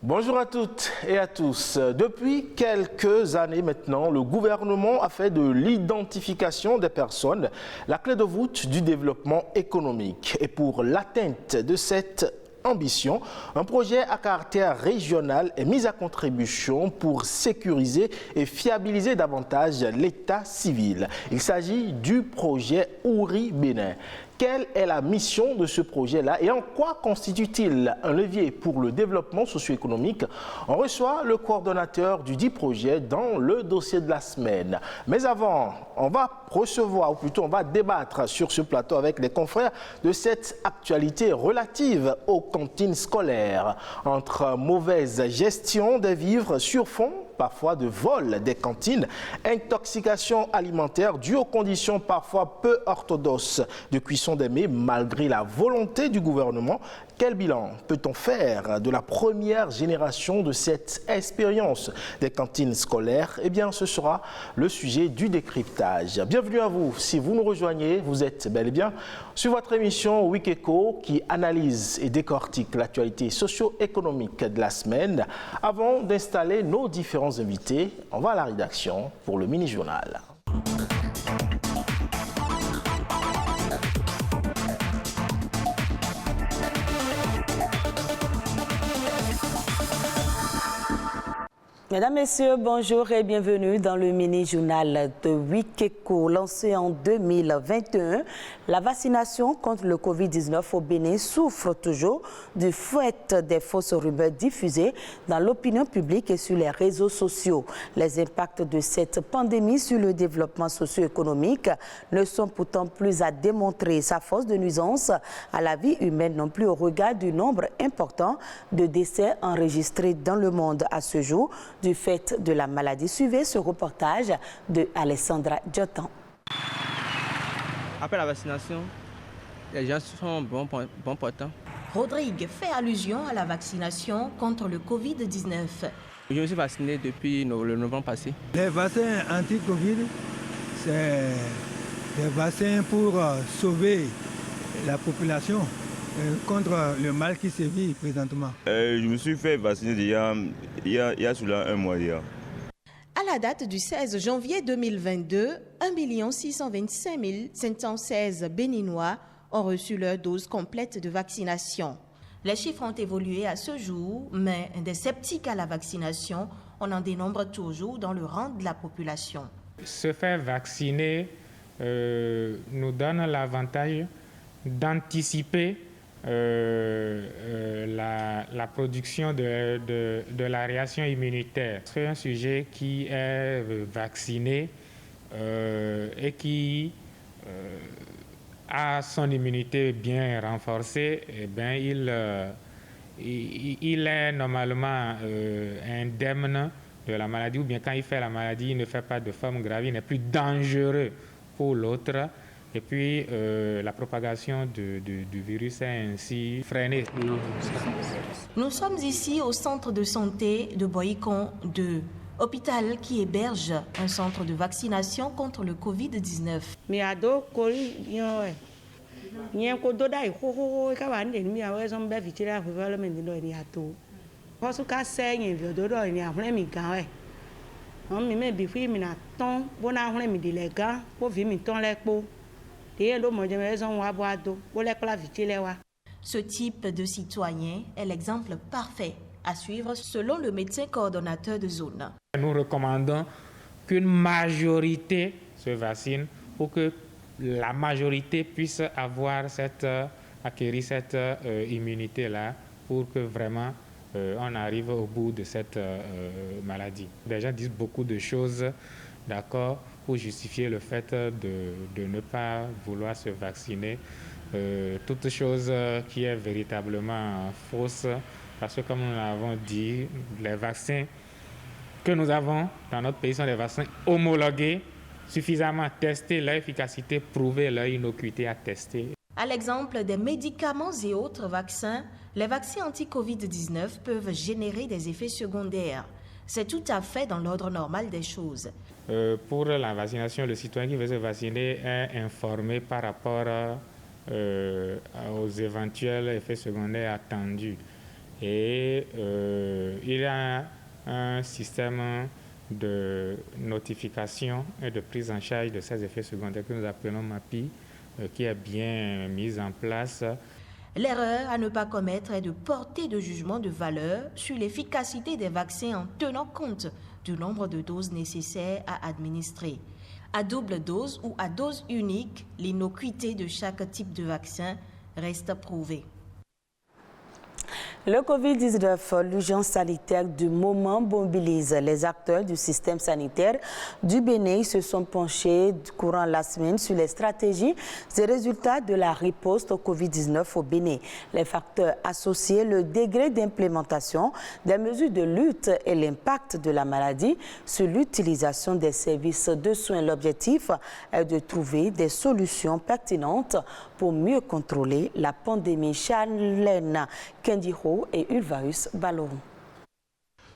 Bonjour à toutes et à tous. Depuis quelques années maintenant, le gouvernement a fait de l'identification des personnes la clé de voûte du développement économique. Et pour l'atteinte de cette ambition, un projet à caractère régional est mis à contribution pour sécuriser et fiabiliser davantage l'état civil. Il s'agit du projet Ouri Bénin. Quelle est la mission de ce projet-là et en quoi constitue-t-il un levier pour le développement socio-économique? On reçoit le coordonnateur du dit projet dans le dossier de la semaine. Mais avant, on va recevoir, ou plutôt on va débattre sur ce plateau avec les confrères de cette actualité relative aux cantines scolaires. Entre mauvaise gestion des vivres sur fond parfois de vol des cantines, intoxication alimentaire due aux conditions parfois peu orthodoxes de cuisson des mets malgré la volonté du gouvernement. Quel bilan peut-on faire de la première génération de cette expérience des cantines scolaires? Eh bien, ce sera le sujet du décryptage. Bienvenue à vous. Si vous nous rejoignez, vous êtes bel et bien sur votre émission Week-Echo qui analyse et décortique l'actualité socio-économique de la semaine. Avant d'installer nos différents invités, on va à la rédaction pour le mini-journal. Mesdames, Messieurs, bonjour et bienvenue dans le mini-journal de Week-Echo. Lancé en 2021, la vaccination contre le Covid-19 au Bénin souffre toujours du fouet des fausses rumeurs diffusées dans l'opinion publique et sur les réseaux sociaux. Les impacts de cette pandémie sur le développement socio-économique ne sont pourtant plus à démontrer. Sa force de nuisance à la vie humaine non plus au regard du nombre important de décès enregistrés dans le monde à ce jour du fait de la maladie. Suivez ce reportage de Alessandra Diotan. Après la vaccination, les gens sont bon portants. Rodrigue fait allusion à la vaccination contre le Covid-19. Je me suis vacciné depuis le novembre passé. Les vaccins anti-Covid, c'est des vaccins pour sauver la population contre le mal qui sévit présentement. Je me suis fait vacciner déjà il y a cela un mois déjà. À la date du 16 janvier 2022, 1 625 516 Béninois ont reçu leur dose complète de vaccination. Les chiffres ont évolué à ce jour, mais des sceptiques à la vaccination, on en dénombre toujours dans le rang de la population. Se faire vacciner nous donne l'avantage d'anticiper la production de la réaction immunitaire. C'est un sujet qui est vacciné et qui a son immunité bien renforcée, eh bien, il est normalement indemne de la maladie, ou bien quand il fait la maladie, il ne fait pas de forme grave, il n'est plus dangereux pour l'autre. Et puis, la propagation du virus est ainsi freinée. Nous sommes ici au centre de santé de Boycon 2, hôpital qui héberge un centre de vaccination contre le Covid-19. Ce type de citoyen est l'exemple parfait à suivre selon le médecin coordonnateur de zone. Nous recommandons qu'une majorité se vaccine pour que la majorité puisse acquérir cette immunité-là pour que vraiment on arrive au bout de cette maladie. Les gens disent beaucoup de choses, d'accord, pour justifier le fait de ne pas vouloir se vacciner. Toute chose qui est véritablement fausse, parce que comme nous l'avons dit, les vaccins que nous avons dans notre pays sont des vaccins homologués, suffisamment testés, leur efficacité prouvée, leur innocuité attestée. À l'exemple des médicaments et autres vaccins, les vaccins anti-Covid-19 peuvent générer des effets secondaires. C'est tout à fait dans l'ordre normal des choses. Pour la vaccination, le citoyen qui veut se vacciner est informé par rapport aux éventuels effets secondaires attendus. Et il y a un système de notification et de prise en charge de ces effets secondaires que nous appelons MAPI, qui est bien mis en place. L'erreur à ne pas commettre est de porter de jugement de valeur sur l'efficacité des vaccins en tenant compte du nombre de doses nécessaires à administrer. À double dose ou à dose unique, l'innocuité de chaque type de vaccin reste prouvée. Le Covid-19, l'urgence sanitaire du moment mobilise les acteurs du système sanitaire du Bénin. Ils se sont penchés courant la semaine sur les stratégies et résultats de la riposte au Covid-19 au Bénin. Les facteurs associés, le degré d'implémentation des mesures de lutte et l'impact de la maladie sur l'utilisation des services de soins. L'objectif est de trouver des solutions pertinentes pour mieux contrôler la pandémie. Charlène Kendiro et Ulvaeus Baloron.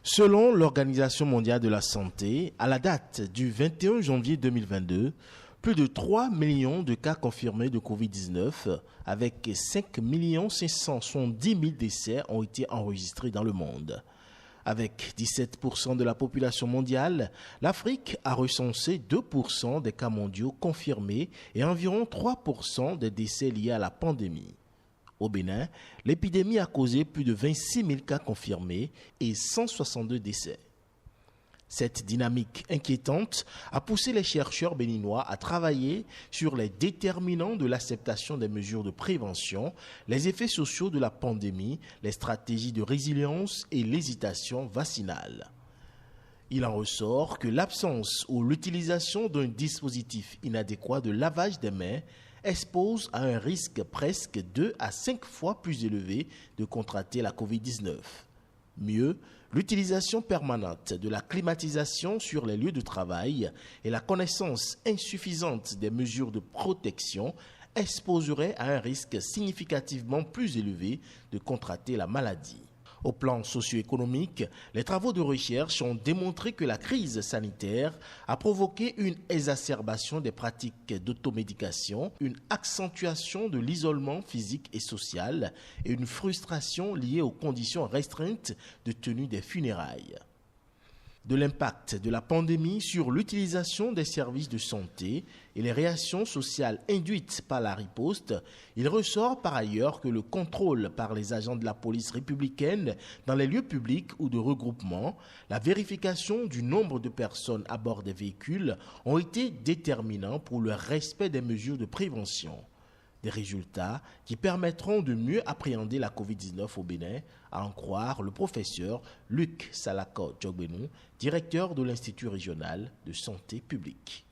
Selon l'Organisation mondiale de la santé, à la date du 21 janvier 2022, plus de 3 millions de cas confirmés de Covid-19 avec 5 570 000 décès ont été enregistrés dans le monde. Avec 17% de la population mondiale, l'Afrique a recensé 2% des cas mondiaux confirmés et environ 3% des décès liés à la pandémie. Au Bénin, l'épidémie a causé plus de 26 000 cas confirmés et 162 décès. Cette dynamique inquiétante a poussé les chercheurs béninois à travailler sur les déterminants de l'acceptation des mesures de prévention, les effets sociaux de la pandémie, les stratégies de résilience et l'hésitation vaccinale. Il en ressort que l'absence ou l'utilisation d'un dispositif inadéquat de lavage des mains expose à un risque presque 2 à 5 fois plus élevé de contracter la COVID-19. Mieux, l'utilisation permanente de la climatisation sur les lieux de travail et la connaissance insuffisante des mesures de protection exposerait à un risque significativement plus élevé de contracter la maladie. Au plan socio-économique, les travaux de recherche ont démontré que la crise sanitaire a provoqué une exacerbation des pratiques d'automédication, une accentuation de l'isolement physique et social et une frustration liée aux conditions restreintes de tenue des funérailles. De l'impact de la pandémie sur l'utilisation des services de santé et les réactions sociales induites par la riposte, il ressort par ailleurs que le contrôle par les agents de la police républicaine dans les lieux publics ou de regroupement, la vérification du nombre de personnes à bord des véhicules ont été déterminants pour le respect des mesures de prévention. Des résultats qui permettront de mieux appréhender la COVID-19 au Bénin, à en croire le professeur Luc Salako Djogbenou, directeur de l'Institut régional de santé publique.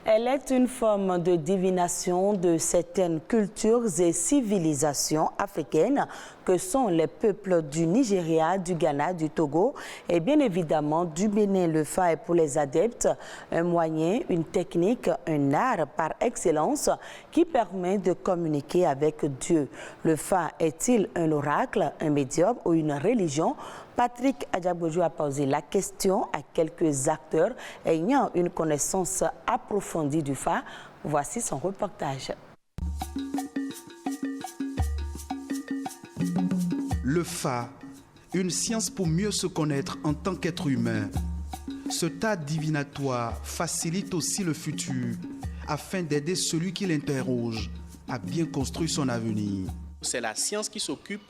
Elle est une forme de divination de certaines cultures et civilisations africaines que sont les peuples du Nigeria, du Ghana, du Togo et bien évidemment du Bénin. Le Fa est pour les adeptes un moyen, une technique, un art par excellence qui permet de communiquer avec Dieu. Le Fa est-il un oracle, un médium ou une religion? Patrick Adjabojo a posé la question à quelques acteurs ayant une connaissance approfondie du Fa. Voici son reportage. Le Fa, une science pour mieux se connaître en tant qu'être humain. Ce tas divinatoire facilite aussi le futur afin d'aider celui qui l'interroge à bien construire son avenir. C'est la science qui s'occupe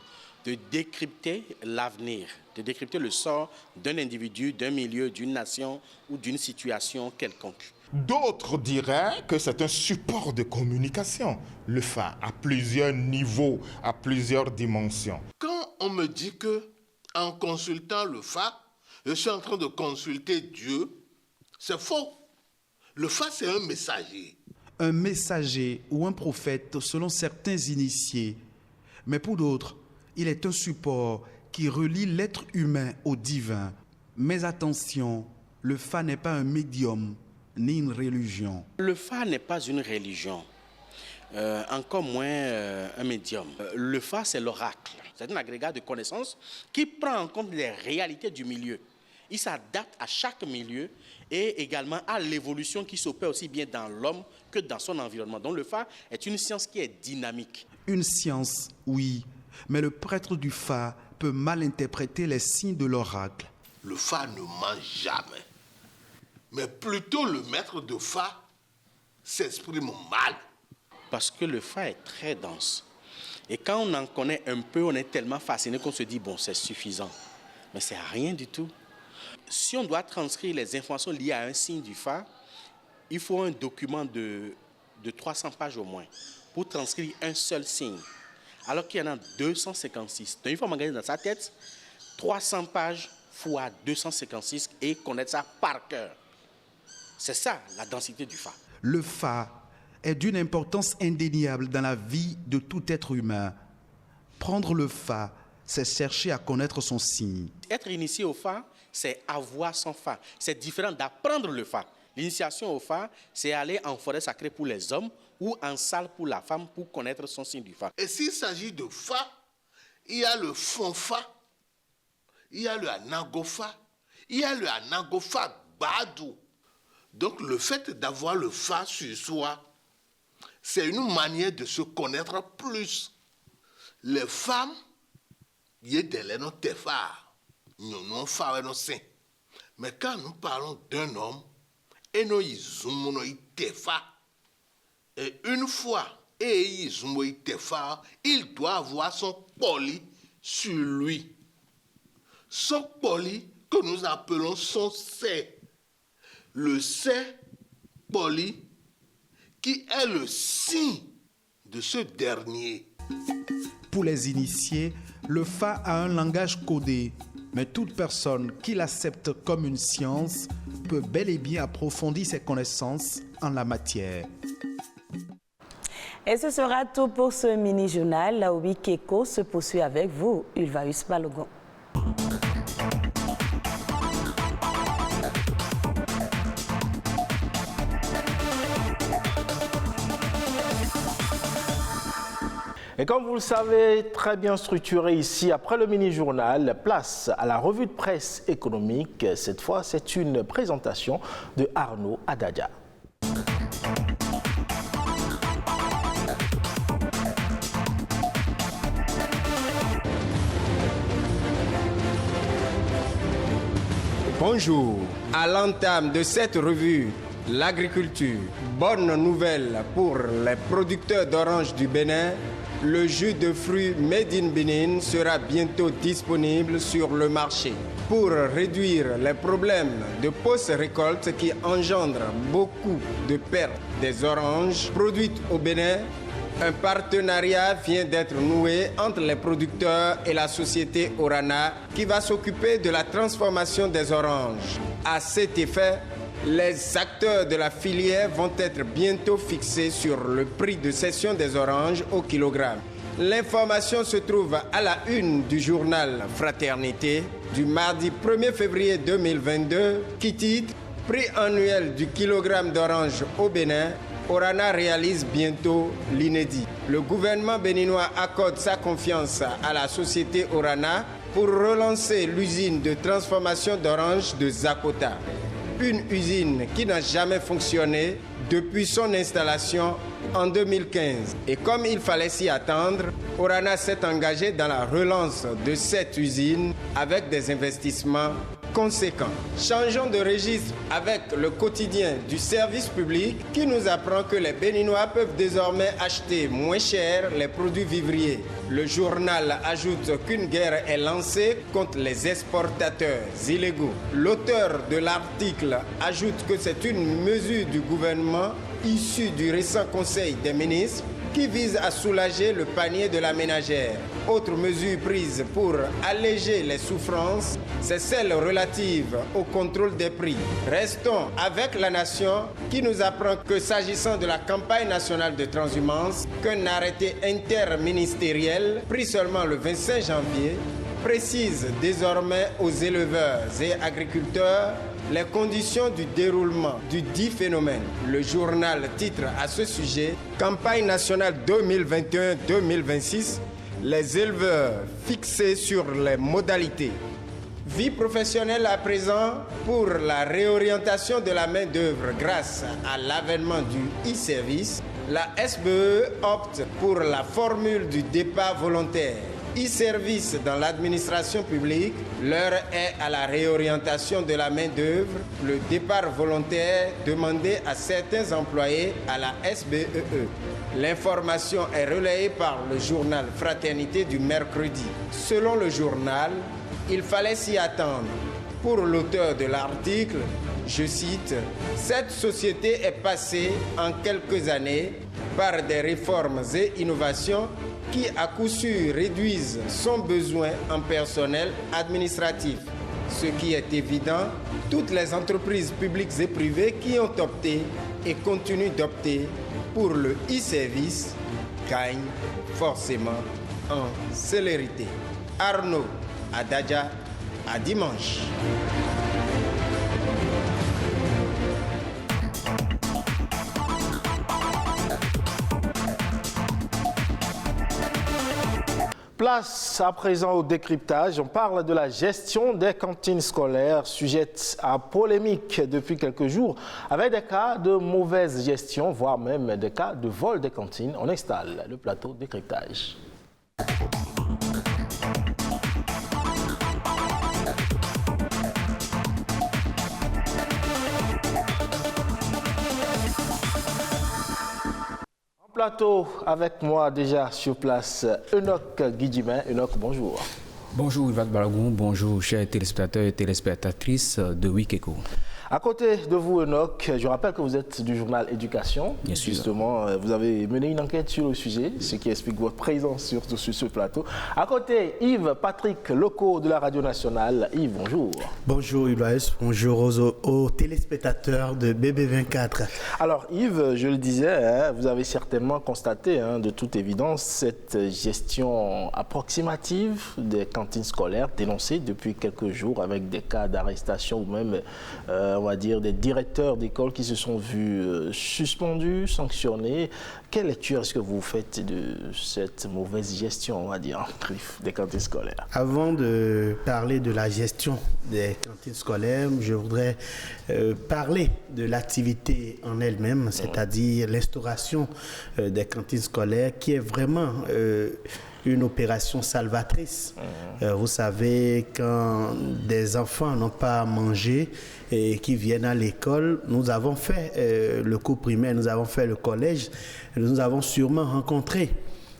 de décrypter l'avenir, de décrypter le sort d'un individu, d'un milieu, d'une nation ou d'une situation quelconque. D'autres diraient que c'est un support de communication, le Fa, à plusieurs niveaux, à plusieurs dimensions. Quand on me dit que, en consultant le Fa, je suis en train de consulter Dieu, c'est faux. Le Fa, c'est un messager. Un messager ou un prophète selon certains initiés, mais pour d'autres, il est un support qui relie l'être humain au divin. Mais attention, le Fa n'est pas un médium ni une religion. Le Fa n'est pas une religion. encore moins un médium. Le Fa, c'est l'oracle. C'est un agrégat de connaissances qui prend en compte les réalités du milieu. Il s'adapte à chaque milieu et également à l'évolution qui s'opère aussi bien dans l'homme que dans son environnement. Donc le Fa est une science qui est dynamique. Une science, oui, mais le prêtre du Fa peut mal interpréter les signes de l'oracle. Le Fa ne ment jamais. Mais plutôt le maître de Fa s'exprime mal. Parce que le Fa est très dense. Et quand on en connaît un peu, on est tellement fasciné qu'on se dit, bon, c'est suffisant. Mais c'est rien du tout. Si on doit transcrire les informations liées à un signe du Fa, il faut un document de 300 pages au moins pour transcrire un seul signe. Alors qu'il y en a 256. Donc il faut m'engager dans sa tête 300 pages fois 256 et connaître ça par cœur. C'est ça la densité du Fa. Le Fa est d'une importance indéniable dans la vie de tout être humain. Prendre le Fa, c'est chercher à connaître son signe. Être initié au Fa, c'est avoir son Fa. C'est différent d'apprendre le Fa. L'initiation au Fa, c'est aller en forêt sacrée pour les hommes ou en salle pour la femme pour connaître son signe du Fa. Et s'il s'agit de Fa, il y a le fond Fa, il y a le Anagofa, il y a le Anagofa Badou. Donc le fait d'avoir le Fa sur soi, c'est une manière de se connaître plus. Les femmes, il y a des noms Tefa, nous Fa non saint. Mais quand nous parlons d'un homme, et nous Izumo Tefa, et une fois, et Izumo Tefa, il doit avoir son poli sur lui. Son poli que nous appelons son C. Le C poli qui est le signe de ce dernier. Pour les initiés, le Fa a un langage codé, mais toute personne qui l'accepte comme une science peut bel et bien approfondir ses connaissances en la matière. Et ce sera tout pour ce mini-journal. La Week Eco se poursuit avec vous, Ulvaeus Balogun. Et comme vous le savez, très bien structuré ici, après le mini-journal, place à la revue de presse économique. Cette fois, c'est une présentation de Arnaud Adadia. Bonjour. À l'entame de cette revue, l'agriculture, bonne nouvelle pour les producteurs d'oranges du Bénin, le jus de fruits Made in Benin sera bientôt disponible sur le marché. Pour réduire les problèmes de post-récolte qui engendrent beaucoup de pertes des oranges produites au Bénin, un partenariat vient d'être noué entre les producteurs et la société Orana qui va s'occuper de la transformation des oranges. À cet effet, les acteurs de la filière vont être bientôt fixés sur le prix de cession des oranges au kilogramme. L'information se trouve à la une du journal Fraternité du mardi 1er février 2022 qui titre « Prix annuel du kilogramme d'orange au Bénin ». Orana réalise bientôt l'inédit. Le gouvernement béninois accorde sa confiance à la société Orana pour relancer l'usine de transformation d'orange de Zakota. Une usine qui n'a jamais fonctionné depuis son installation en 2015. Et comme il fallait s'y attendre, Orana s'est engagé dans la relance de cette usine avec des investissements conséquents. Changeons de registre avec le quotidien du service public qui nous apprend que les Béninois peuvent désormais acheter moins cher les produits vivriers. Le journal ajoute qu'une guerre est lancée contre les exportateurs illégaux. L'auteur de l'article ajoute que c'est une mesure du gouvernement issue du récent Conseil des ministres qui vise à soulager le panier de la ménagère. Autre mesure prise pour alléger les souffrances, c'est celle relative au contrôle des prix. Restons avec la nation qui nous apprend que s'agissant de la campagne nationale de transhumance, qu'un arrêté interministériel pris seulement le 25 janvier précise désormais aux éleveurs et agriculteurs les conditions du déroulement du dit phénomène. Le journal titre à ce sujet « Campagne nationale 2021-2026 ». Les éleveurs fixés sur les modalités. Vie professionnelle à présent pour la réorientation de la main-d'œuvre grâce à l'avènement du e-service. La SBE opte pour la formule du départ volontaire. E-service dans l'administration publique, l'heure est à la réorientation de la main-d'œuvre, le départ volontaire demandé à certains employés à la SBEE. L'information est relayée par le journal Fraternité du mercredi. Selon le journal, il fallait s'y attendre. Pour l'auteur de l'article, je cite, « Cette société est passée en quelques années par des réformes et innovations qui à coup sûr réduisent son besoin en personnel administratif. Ce qui est évident, toutes les entreprises publiques et privées qui ont opté et continuent d'opter pour le e-service gagnent forcément en célérité. » Arnaud Adadja, à dimanche. Place à présent au décryptage. On parle de la gestion des cantines scolaires, sujette à polémique depuis quelques jours, avec des cas de mauvaise gestion, voire même des cas de vol des cantines. On installe le plateau décryptage. Plateau avec moi déjà sur place, Enoch Guidjimin. Enoch, bonjour. Bonjour Yves Balagoun, bonjour chers téléspectateurs et téléspectatrices de Wikeko. À côté de vous, Enoch, je rappelle que vous êtes du journal Éducation. Bien sûr. Justement, vous avez mené une enquête sur le sujet, ce qui explique votre présence surtout sur ce plateau. À côté, Yves Patrick Loco de la Radio Nationale. Yves, bonjour. Bonjour Yves, bonjour aux téléspectateurs de BB24. Alors Yves, je le disais, vous avez certainement constaté, de toute évidence, cette gestion approximative des cantines scolaires dénoncée depuis quelques jours avec des cas d'arrestation ou même on va dire, des directeurs d'école qui se sont vus suspendus, sanctionnés. Quelle lecture est-ce que vous faites de cette mauvaise gestion, on va dire, des cantines scolaires? Avant de parler de la gestion des cantines scolaires, je voudrais parler de l'activité en elle-même, c'est-à-dire l'instauration des cantines scolaires, qui est vraiment une opération salvatrice. Vous savez, quand des enfants n'ont pas à manger et qui viennent à l'école, nous avons fait le cours primaire, nous avons fait le collège, nous avons sûrement rencontré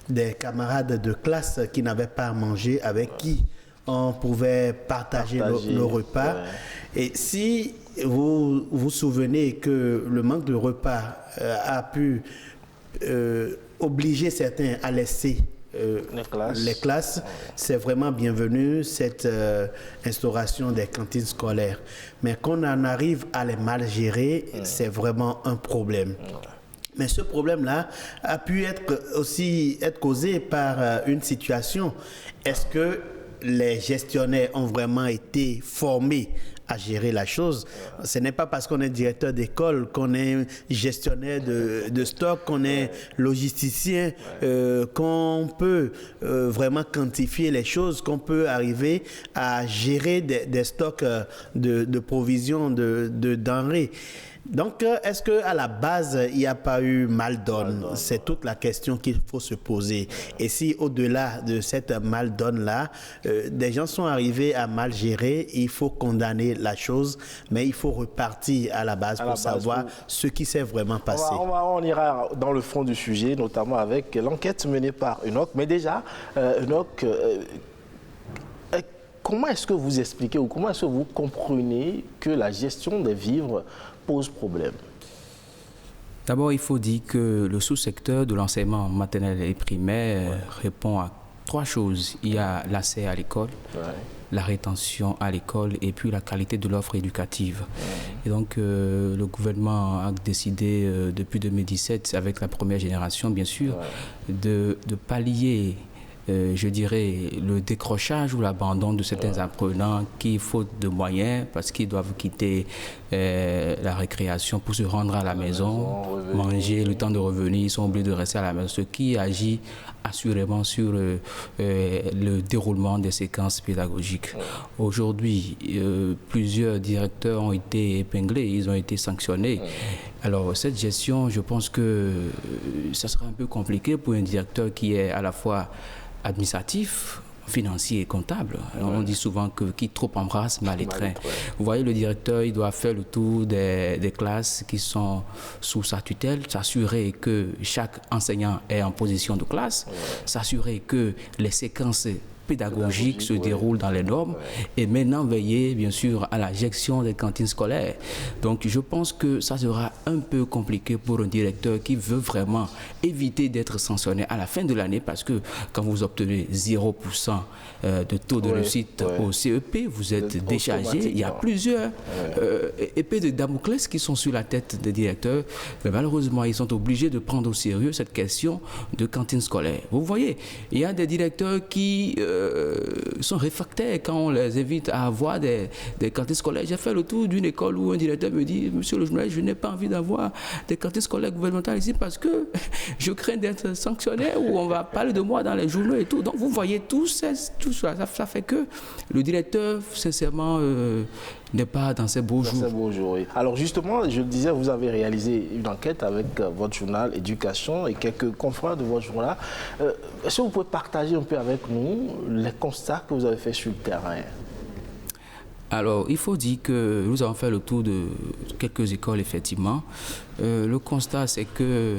des camarades de classe qui n'avaient pas à manger, avec qui on pouvait partager nos repas. Ouais. Et si vous vous souvenez que le manque de repas a pu obliger certains à laisser les classes, c'est vraiment bienvenu cette instauration des cantines scolaires. Mais qu'on en arrive à les mal gérer, c'est vraiment un problème. Mais ce problème-là a pu être causé par une situation. Est-ce que les gestionnaires ont vraiment été formés à gérer la chose? Ce n'est pas parce qu'on est directeur d'école, qu'on est gestionnaire de stock, qu'on est logisticien, qu'on peut vraiment quantifier les choses, qu'on peut arriver à gérer des stocks de provisions, de denrées. Donc, est-ce qu'à la base, il n'y a pas eu mal-donne? C'est toute la question qu'il faut se poser. Et si, au-delà de cette mal-donne-là, des gens sont arrivés à mal gérer, il faut condamner la chose, mais il faut repartir à la base pour savoir ce qui s'est vraiment passé. On ira dans le fond du sujet, notamment avec l'enquête menée par Enoch. Mais déjà, Enoch, comment est-ce que vous expliquez ou comment est-ce que vous comprenez que la gestion des vivres pose problème? D'abord, il faut dire que le sous-secteur de l'enseignement maternel et primaire répond à trois choses. Il y a l'accès à l'école, la rétention à l'école et puis la qualité de l'offre éducative. Et donc, le gouvernement a décidé depuis 2017, avec la première génération, bien sûr, de pallier je dirais, le décrochage ou l'abandon de certains apprenants qui, faute de moyens, parce qu'ils doivent quitter la récréation pour se rendre à la maison, manger, le temps de revenir, ils sont obligés de rester à la maison, ce qui agit assurément sur le déroulement des séquences pédagogiques. Aujourd'hui, plusieurs directeurs ont été épinglés, ils ont été sanctionnés. Alors cette gestion, je pense que ça sera un peu compliqué pour un directeur qui est à la fois administratif, financier et comptable. Alors, on dit souvent que qui trop embrasse mal étreint. Vous voyez, le directeur, il doit faire le tour des classes qui sont sous sa tutelle, s'assurer que chaque enseignant est en position de classe, s'assurer que les séquences pédagogiques se déroulent dans les normes et maintenant veiller bien sûr à la gestion des cantines scolaires. Donc je pense que ça sera un peu compliqué pour un directeur qui veut vraiment éviter d'être sanctionné à la fin de l'année, parce que quand vous obtenez 0% de taux de réussite au CEP, vous êtes déchargé. Il y a plusieurs épées de Damoclès qui sont sur la tête des directeurs, mais malheureusement ils sont obligés de prendre au sérieux cette question de cantine scolaire. Vous voyez, il y a des directeurs qui sont réfractaires quand on les invite à avoir des cantines scolaires. J'ai fait le tour d'une école où un directeur me dit: Monsieur le journaliste, je n'ai pas envie d'avoir des cantines scolaires gouvernementales ici parce que je crains d'être sanctionné ou on va parler de moi dans les journaux et tout. Donc vous voyez tout ça fait que le directeur, sincèrement, n'est pas dans ses beaux jours. Oui. Alors justement, je le disais, vous avez réalisé une enquête avec votre journal Éducation et quelques confrères de votre journal. Est-ce que vous pouvez partager un peu avec nous les constats que vous avez faits sur le terrain? Alors, il faut dire que nous avons fait le tour de quelques écoles, effectivement. Le constat, c'est que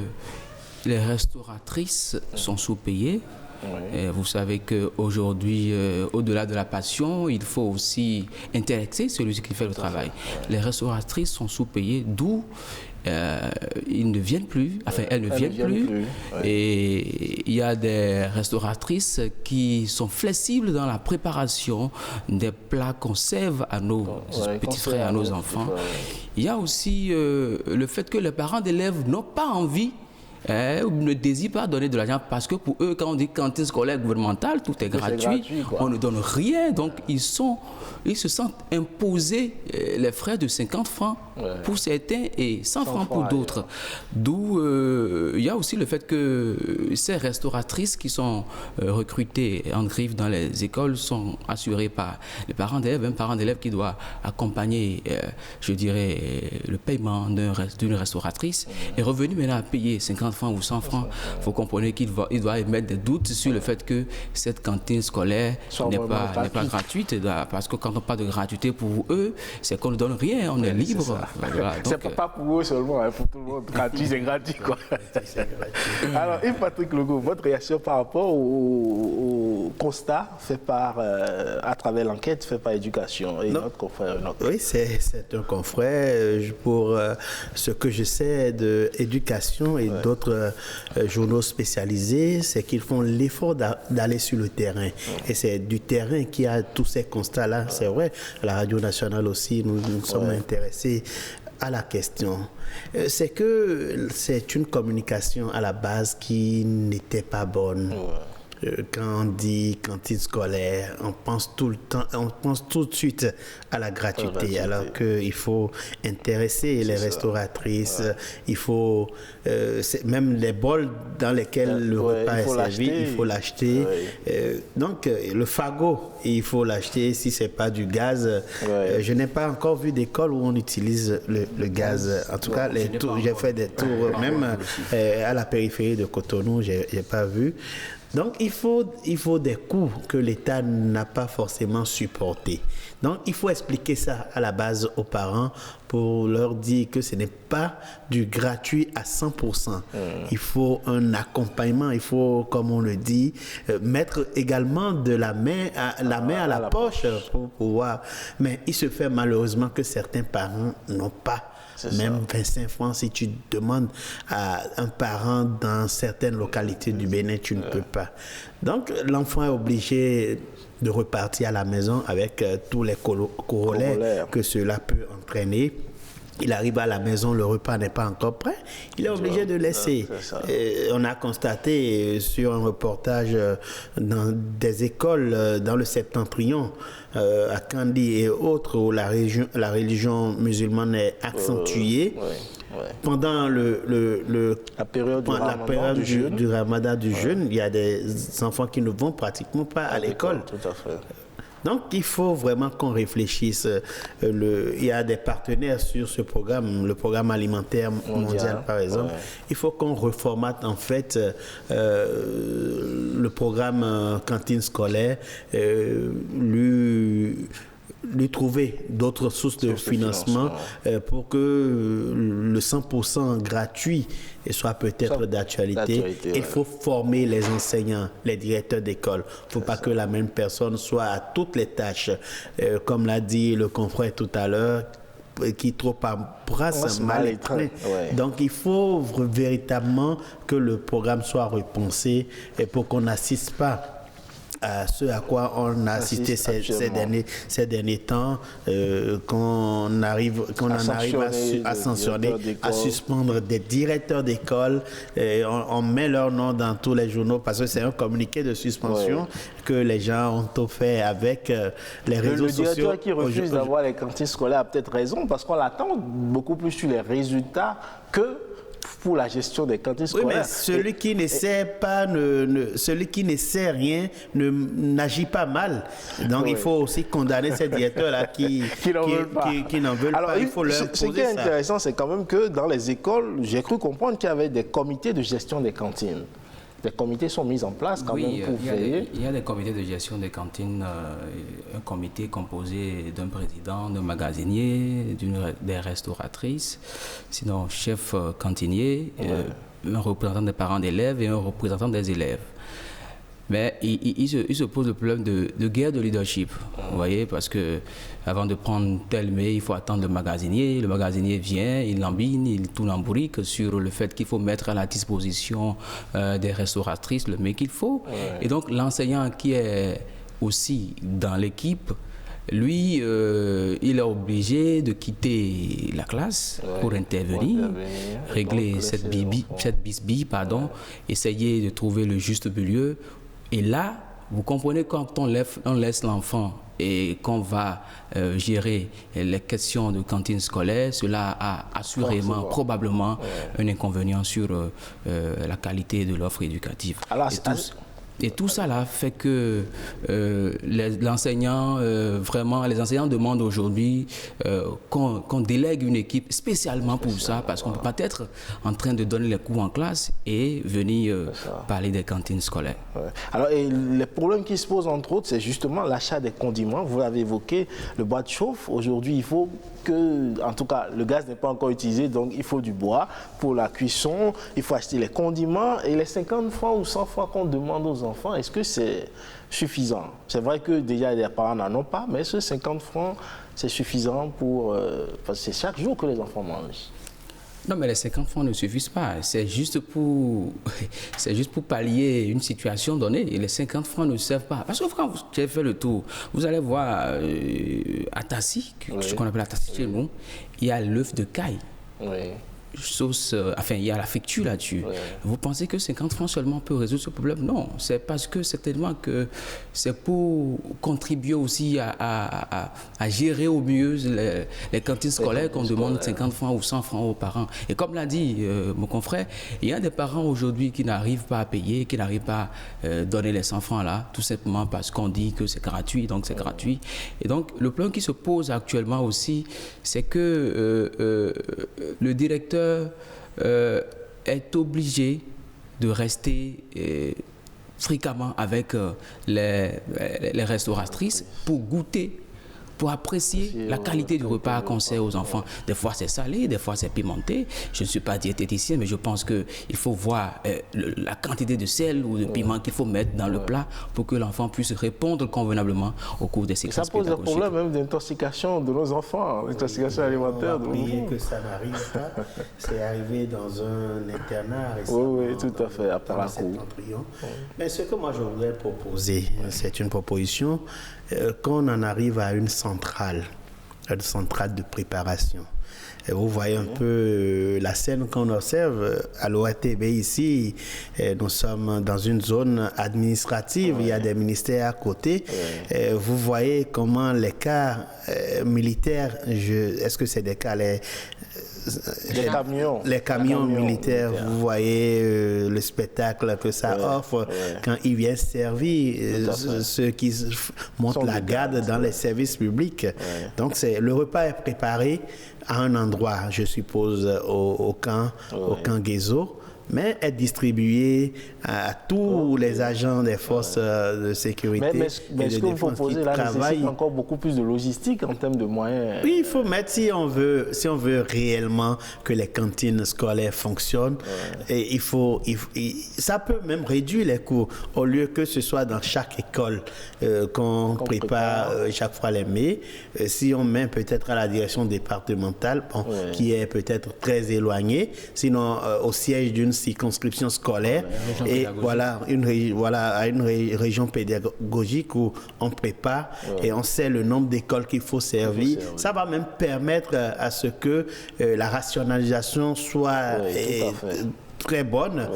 les restauratrices sont sous-payées. Vous savez qu'aujourd'hui, au-delà de la passion, il faut aussi intéresser celui qui fait le travail. Les restauratrices sont sous-payées, d'où ils ne viennent plus, elles ne viennent plus. Et il y a des restauratrices qui sont flexibles dans la préparation des plats qu'on serve à nos petits frères, à nos enfants. Il y a aussi le fait que les parents d'élèves n'ont pas envie ne désirent pas donner de l'argent, parce que pour eux, quand on dit cantine scolaire gouvernementale, tout est gratuit, on ne donne rien. Donc ils se sentent imposer les frais de 50 francs pour certains et 100 francs pour d'autres. D'où il y a aussi le fait que ces restauratrices qui sont recrutées en griffe dans les écoles sont assurées par les parents d'élèves, un parent d'élève qui doit accompagner, je dirais, le paiement d'une restauratrice est revenu maintenant à payer 50 francs ou 100 francs. Vous comprenez qu'il doit émettre des doutes sur le fait que cette cantine scolaire n'est pas gratuite, parce que quand on parle de gratuité pour eux, c'est qu'on ne donne rien, on est libre. Voilà, c'est pas pour eux seulement, pour tout le monde. Gratuit, c'est gratuit, quoi. Alors, Yves-Patrick Logo, votre réaction par rapport au constat fait à travers l'enquête fait par Éducation et notre confrère. Oui, c'est un confrère. Pour ce que je sais de Éducation et d'autres journaux spécialisés, c'est qu'ils font l'effort d'aller sur le terrain. Et c'est du terrain qu'il y a tous ces constats-là. C'est vrai, à la Radio Nationale aussi, nous sommes intéressés à la question. C'est que c'est une communication à la base qui n'était pas bonne. Quand on dit cantine scolaire, on pense tout le temps, on pense tout de suite à la gratuité, alors qu'il faut intéresser les restauratrices, il faut même les bols dans lesquels le repas est servi, il faut l'acheter. Donc le fagot, il faut l'acheter si c'est pas du gaz. Je n'ai pas encore vu d'école où on utilise le gaz. En tout cas, j'ai fait des tours, même à la périphérie de Cotonou, j'ai pas vu. Donc, il faut des coûts que l'État n'a pas forcément supportés. Donc, il faut expliquer ça à la base aux parents pour leur dire que ce n'est pas du gratuit à 100%. Il faut un accompagnement, il faut, comme on le dit, mettre également de la main à la poche pour pouvoir. Mais il se fait malheureusement que certains parents n'ont pas. Même 25 francs, si tu demandes à un parent dans certaines localités du Bénin, tu ne peux pas. Donc, l'enfant est obligé de repartir à la maison avec tous les corollaires que cela peut entraîner. il arrive à la maison, le repas n'est pas encore prêt, il est obligé de laisser. On a constaté sur un reportage dans des écoles dans le Septentrion, à Kandy et autres, où la religion musulmane est accentuée. Pendant la période du ramadan, du jeûne, il y a des enfants qui ne vont pratiquement pas à l'école. Tout à fait. Donc, il faut vraiment qu'on réfléchisse. Il y a des partenaires sur ce programme, le programme alimentaire mondial, par exemple. Il faut qu'on reformate, en fait, le programme cantine scolaire, lui trouver d'autres sources de financement pour que le 100% gratuit soit peut-être d'actualité. Il faut former les enseignants, les directeurs d'école. Il ne faut pas que la même personne soit à toutes les tâches. Comme l'a dit le confrère tout à l'heure, qui trop embrasse mal les trains. Donc il faut véritablement que le programme soit repensé et pour qu'on n'assiste pas à ce à quoi on a assisté ces derniers temps, qu'on en arrive à sanctionner, à suspendre des directeurs d'école. On met leur nom dans tous les journaux parce que c'est un communiqué de suspension que les gens ont fait avec les réseaux sociaux. Le directeur qui refuse d'avoir les cantines scolaires a peut-être raison parce qu'on l'attend beaucoup plus sur les résultats que pour la gestion des cantines scolaires. Oui, mais celui qui ne sait pas, celui qui ne sait rien, n'agit pas mal. Donc il faut aussi condamner ces directeurs-là qui n'en veulent pas. Il faut leur ce qui est intéressant, c'est quand même que dans les écoles, j'ai cru comprendre qu'il y avait des comités de gestion des cantines. Des comités sont mis en place quand même pour veiller. Il y a des comités de gestion des cantines, un comité composé d'un président, d'un magasinier, des restauratrices, sinon chef cantinier, un représentant des parents d'élèves et un représentant des élèves. Mais il se pose le problème de guerre de leadership, vous voyez, parce que avant de prendre tel mets, il faut attendre le magasinier. Le magasinier vient, il lambine, il tourne en bourrique sur le fait qu'il faut mettre à la disposition des restauratrices le mets qu'il faut. Et donc l'enseignant qui est aussi dans l'équipe, lui, il est obligé de quitter la classe pour intervenir, régler cette bisbille, essayer de trouver le juste milieu. Et là, vous comprenez, quand on laisse l'enfant et qu'on va gérer les questions de cantine scolaire, cela a assurément, probablement, un inconvénient sur la qualité de l'offre éducative. Et tout ça là fait que l'enseignant, vraiment, les enseignants demandent aujourd'hui qu'on délègue une équipe spécialement pour ça, parce qu'on ne peut pas être en train de donner les cours en classe et venir parler des cantines scolaires. Alors, et les problèmes qui se posent entre autres, c'est justement l'achat des condiments. Vous l'avez évoqué, le bois de chauffe. Aujourd'hui, il faut que, en tout cas, le gaz n'est pas encore utilisé, donc il faut du bois pour la cuisson. Il faut acheter les condiments et les 50 francs ou 100 francs qu'on demande aux enfants, est-ce que c'est suffisant? C'est vrai que déjà les parents n'en ont pas, mais ce 50 francs, c'est suffisant pour... parce que c'est chaque jour que les enfants mangent. Non, mais les 50 francs ne suffisent pas. C'est juste pour pallier une situation donnée. Et les 50 francs ne servent pas. Parce que quand vous avez fait le tour, vous allez voir à Tassi, ce qu'on appelle à Tassi chez nous, il y a l'œuf de caille. Sauce, il y a la fécture là-dessus. Vous pensez que 50 francs seulement peut résoudre ce problème? Non, c'est parce que certainement que c'est pour contribuer aussi à gérer au mieux les cantines scolaires qu'on demande 50 francs ou 100 francs aux parents. Et comme l'a dit mon confrère, il y a des parents aujourd'hui qui n'arrivent pas à payer, qui n'arrivent pas à donner les 100 francs là, tout simplement parce qu'on dit que c'est gratuit, donc c'est gratuit. Et donc le problème qui se pose actuellement aussi, c'est que le directeur est obligé de rester fréquemment avec les restauratrices pour goûter, pour apprécier la qualité du repas qu'on sert aux enfants. Des fois c'est salé, des fois c'est pimenté. Je ne suis pas diététicien, mais je pense qu'il faut voir la quantité de sel ou de piment qu'il faut mettre dans le plat pour que l'enfant puisse répondre convenablement au cours des séquences pédagogiques. Ça pose un problème même d'intoxication de nos enfants, d'intoxication alimentaire. On va oublier que ça n'arrive pas. C'est arrivé dans un internat récemment. Oui, tout à fait, à Parakou. Mais ce que moi je voudrais proposer, c'est une proposition, qu'on en arrive à une centrale de préparation. Et vous voyez un peu la scène qu'on observe à l'OATB ici. Nous sommes dans une zone administrative, il y a des ministères à côté. Vous voyez comment les cas militaires, est-ce que c'est des cas les camions militaires, vous voyez le spectacle que ça offre quand ils viennent servir ceux qui montent la garde dans les services publics. Donc le repas est préparé à un endroit, je suppose, au camp Guézo, mais est distribué à tous les agents des forces de sécurité. Mais est-ce que vous proposez là nécessite encore beaucoup plus de logistique en termes de moyens? Oui, il faut mettre, si on veut réellement que les cantines scolaires fonctionnent, et ça peut même réduire les coûts, au lieu que ce soit dans chaque école qu'on prépare chaque fois les mets. Si on met peut-être à la direction départementale, qui est peut-être très éloignée, sinon au siège d'une circonscription scolaire, et voilà à une région pédagogique où on prépare et on sait le nombre d'écoles qu'il faut servir. Ça va même permettre à ce que la rationalisation soit très bonne.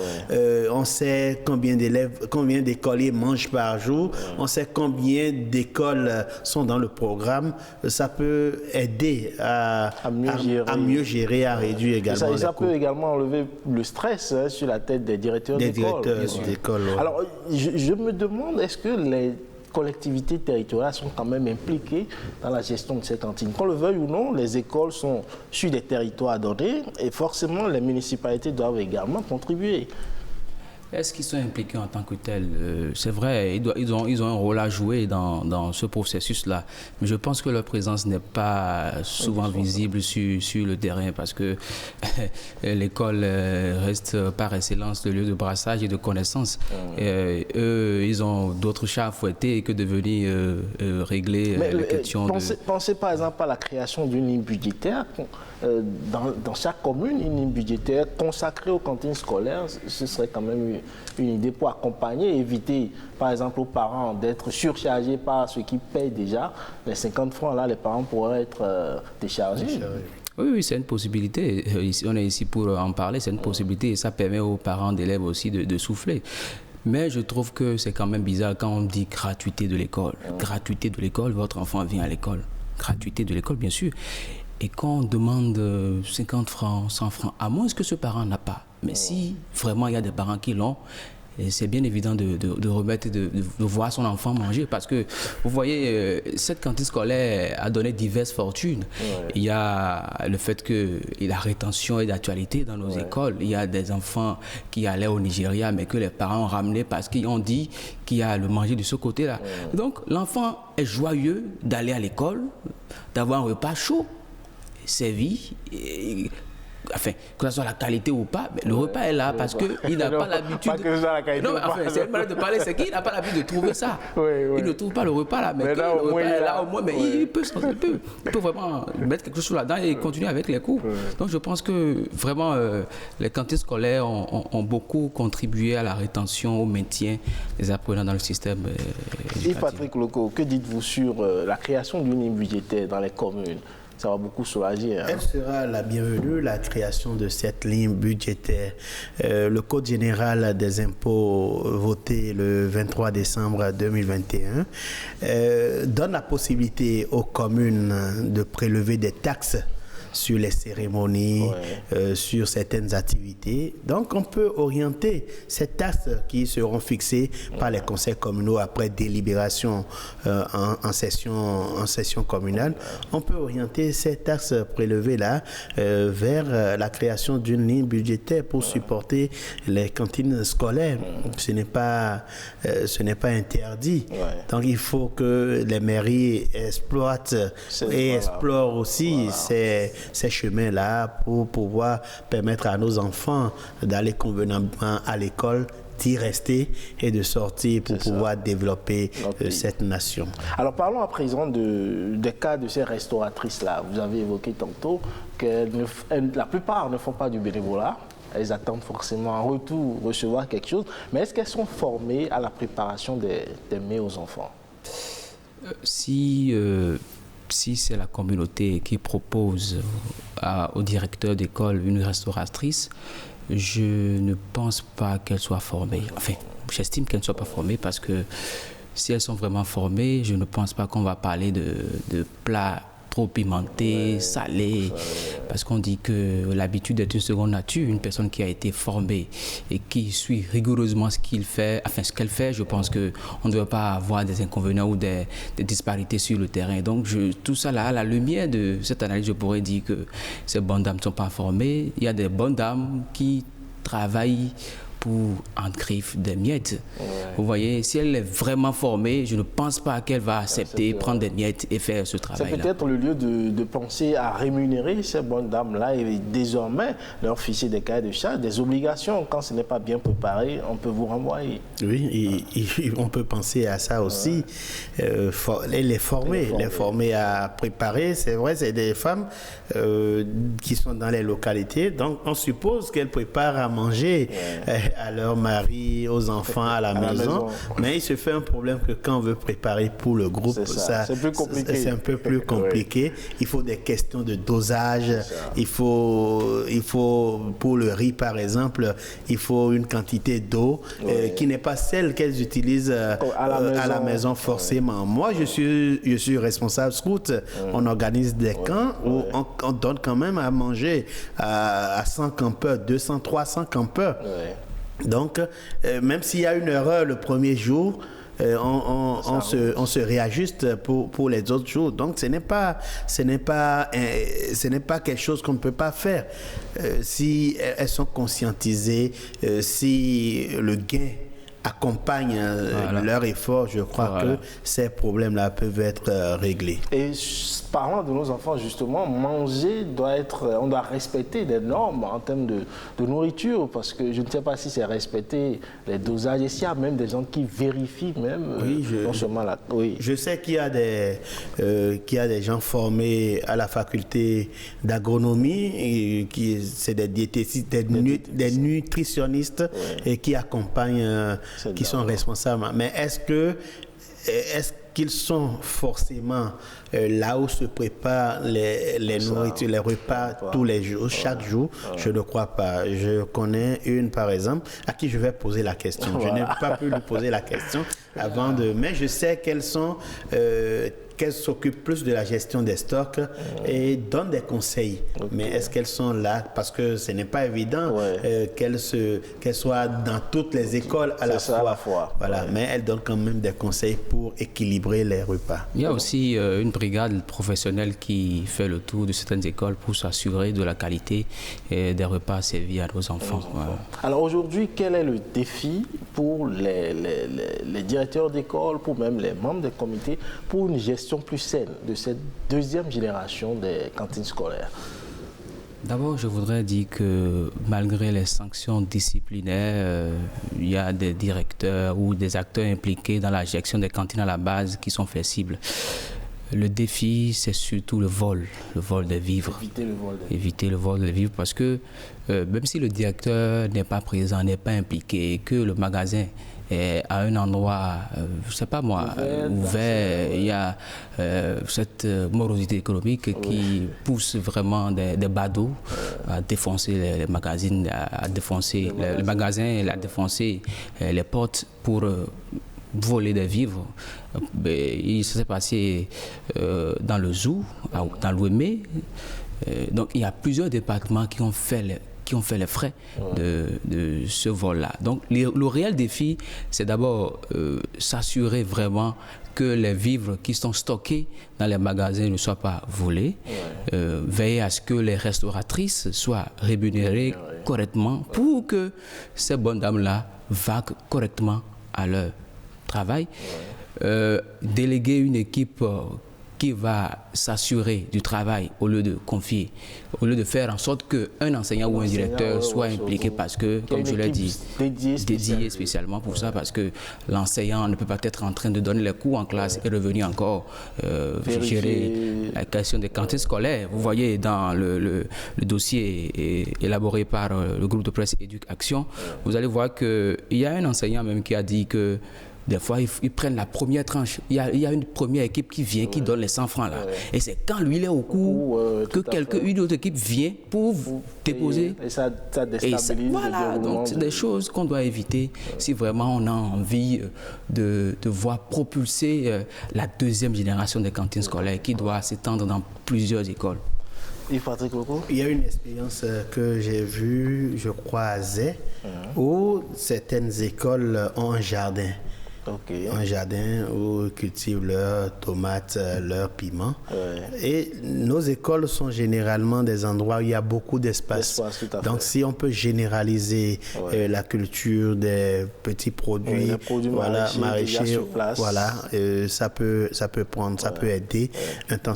On sait combien d'élèves, combien d'écoliers mangent par jour. On sait combien d'écoles sont dans le programme. Ça peut aider à mieux gérer, à réduire également les coûts. Ça peut également enlever le stress sur la tête des directeurs d'école. Alors, je me demande, est-ce que les collectivités territoriales sont quand même impliquées dans la gestion de ces cantines. Qu'on le veuille ou non, les écoles sont sur des territoires donnés et forcément les municipalités doivent également contribuer. Est-ce qu'ils sont impliqués en tant que tels? C'est vrai, ils ont un rôle à jouer dans ce processus-là. Mais je pense que leur présence n'est pas souvent visible sur le terrain parce que l'école reste par excellence le lieu de brassage et de connaissances. Eux, ils ont d'autres chats à fouetter que de venir régler les questions Pensez par exemple à la création d'une ligne budgétaire. Dans chaque commune, une ligne budgétaire consacrée aux cantines scolaires, ce serait quand même une idée pour accompagner, éviter par exemple aux parents d'être surchargés par ceux qui payent déjà. Les 50 francs là, les parents pourraient être déchargés. Oui, c'est une possibilité. On est ici pour en parler, c'est une possibilité et ça permet aux parents d'élèves aussi de souffler. Mais je trouve que c'est quand même bizarre quand on dit gratuité de l'école. Gratuité de l'école, votre enfant vient à l'école. Gratuité de l'école, bien sûr. Et quand on demande 50 francs, 100 francs, à moins que ce parent n'a pas. Mais si vraiment il y a des parents qui l'ont, c'est bien évident de remettre, de voir son enfant manger. Parce que, vous voyez, cette cantine scolaire a donné diverses fortunes. Il y a le fait que la rétention est d'actualité dans nos écoles. Il y a des enfants qui allaient au Nigeria, mais que les parents ont ramené parce qu'ils ont dit qu'il y a le manger de ce côté-là. Donc, l'enfant est joyeux d'aller à l'école, d'avoir un repas chaud, servi, enfin, que ce soit la qualité ou pas, mais le repas est là parce qu'il n'a pas l'habitude. Pas que ce soit la qualité. Non, mais enfin, c'est une manière de parler, c'est qu'il n'a pas l'habitude de trouver ça. Il ne trouve pas le repas là, mais là, le repas est là au moins, mais il peut vraiment mettre quelque chose là-dedans et continuer avec les cours. Donc je pense que vraiment, les cantines scolaires ont beaucoup contribué à la rétention, au maintien des apprenants dans le système éducatif. Yves-Patrick Loco, que dites-vous sur la création d'une ligne budgétaire dans les communes? Ça va beaucoup soulager. Elle sera la bienvenue, la création de cette ligne budgétaire. Le Code général des impôts voté le 23 décembre 2021 donne la possibilité aux communes de prélever des taxes sur les cérémonies, sur certaines activités. Donc, on peut orienter ces taxes qui seront fixées par les conseils communaux après délibération en session communale. On peut orienter ces taxes prélevées-là vers la création d'une ligne budgétaire pour supporter les cantines scolaires. Ce n'est pas interdit. Donc, il faut que les mairies exploitent et explorent aussi ces chemins-là pour pouvoir permettre à nos enfants d'aller convenablement à l'école, d'y rester et de sortir pour pouvoir développer cette nation. Alors parlons à présent des cas de ces restauratrices-là. Vous avez évoqué tantôt que la plupart ne font pas du bénévolat. Elles attendent forcément en retour recevoir quelque chose. Mais est-ce qu'elles sont formées à la préparation des mets aux enfants? si c'est la communauté qui propose au directeur d'école une restauratrice, je ne pense pas qu'elle soit formée. Enfin, j'estime qu'elle ne soit pas formée parce que si elles sont vraiment formées, je ne pense pas qu'on va parler de plats trop pimentés, salés, parce qu'on dit que l'habitude est une seconde nature. Une personne qui a été formée et qui suit rigoureusement ce qu'elle fait, je pense qu'on ne doit pas avoir des inconvénients ou des disparités sur le terrain. Donc tout ça là, à la lumière de cette analyse, je pourrais dire que ces bonnes dames ne sont pas formées. Il y a des bonnes dames qui travaillent pour en griffe des miettes. Vous voyez, si elle est vraiment formée, je ne pense pas qu'elle va accepter, prendre des miettes et faire ce travail-là. C'est peut-être le lieu de penser à rémunérer ces bonnes dames-là et désormais leur ficher des cahiers de charges, des obligations. Quand ce n'est pas bien préparé, on peut vous renvoyer. Oui, on peut penser à ça aussi. Les former à préparer, c'est vrai, c'est des femmes qui sont dans les localités. Donc, on suppose qu'elles préparent à manger à leur mari, aux enfants, à la maison. Mais il se fait un problème que quand on veut préparer pour le groupe, c'est plus compliqué. C'est un peu plus compliqué. Il faut des questions de dosage. Il faut pour le riz, par exemple, il faut une quantité d'eau qui n'est pas celle qu'elles utilisent à la maison forcément. Moi, je suis responsable scout. On organise des camps où on donne quand même à manger à 100 campeurs, 200, 300 campeurs. Donc, même s'il y a une erreur le premier jour, on se réajuste pour les autres jours. Donc, ce n'est pas quelque chose qu'on ne peut pas faire. Si elles sont conscientisées, si le gain accompagne leur effort, je crois que ces problèmes-là peuvent être réglés. Et parlant de nos enfants, justement, manger on doit respecter des normes en termes de nourriture, parce que je ne sais pas si c'est respecter les dosages. Et s'il y a même des gens qui vérifient même, non seulement là. Oui. Je sais qu'il y a des gens formés à la faculté d'agronomie, c'est des diététistes, des nutritionnistes et qui accompagnent, qui sont responsables. Mais est-ce qu'ils sont forcément là où se préparent les nourritures, les repas tous les jours, chaque jour? Je ne crois pas. Je connais une, par exemple, à qui je vais poser la question. Je n'ai pas pu lui poser la question mais je sais qu'elles s'occupent plus de la gestion des stocks et donnent des conseils. Mais est-ce qu'elles sont là? Parce que ce n'est pas évident qu'elles soient dans toutes les écoles à la fois. Voilà. Mais elles donnent quand même des conseils pour équilibrer les repas. Il y a aussi une brigade professionnelle qui fait le tour de certaines écoles pour s'assurer de la qualité des repas servis à nos enfants. Alors aujourd'hui, quel est le défi pour les directeurs d'école, pour même les membres des comités, pour une gestion plus saine de cette deuxième génération des cantines scolaires? D'abord, je voudrais dire que malgré les sanctions disciplinaires, il y a des directeurs ou des acteurs impliqués dans la gestion des cantines à la base qui sont flexibles. Le défi, c'est surtout le vol des vivres. Éviter le vol des vivres parce que même si le directeur n'est pas présent, n'est pas impliqué, que le magasin est à un endroit, je ne sais pas moi, ouvert, il y a cette morosité économique qui pousse vraiment des badauds à défoncer les magazines, à défoncer les magasins et à défoncer les portes pour voler des vivres. Il s'est passé dans le zoo, dans l'Ouémé. Donc il y a plusieurs départements qui ont fait les frais de ce vol-là. Donc le réel défi, c'est d'abord s'assurer vraiment que les vivres qui sont stockés dans les magasins ne soient pas volés, veiller à ce que les restauratrices soient rémunérées correctement pour que ces bonnes dames-là vaquent correctement à leur travail, déléguer une équipe qui va s'assurer du travail au lieu de confier, au lieu de faire en sorte qu'un enseignant ou un directeur soit impliqué parce que, comme je l'ai dit, dédié spécialement pour ça, parce que l'enseignant ne peut pas être en train de donner les cours en classe et revenir encore gérer la question des cantines scolaires. Vous voyez dans le dossier élaboré par le groupe de presse Éduc Action, vous allez voir qu'il y a un enseignant même qui a dit que Des fois, ils prennent la première tranche. Il y a une première équipe qui vient, qui donne les 100 francs là. Et c'est quand lui il est au cours que une autre équipe vient pour déposer. Et ça déstabilise. Voilà, donc c'est des choses qu'on doit éviter si vraiment on a envie de voir propulser la deuxième génération des cantines scolaires qui doit s'étendre dans plusieurs écoles. Yves-Patrick Loco? Il y a une expérience que j'ai vue, je crois, à Zé, où certaines écoles ont un jardin. Un jardin où ils cultivent leurs tomates, leurs piments. Et nos écoles sont généralement des endroits où il y a beaucoup d'espace. Donc si on peut généraliser la culture des petits produits, maraîchers, ça peut prendre, ça peut aider un temps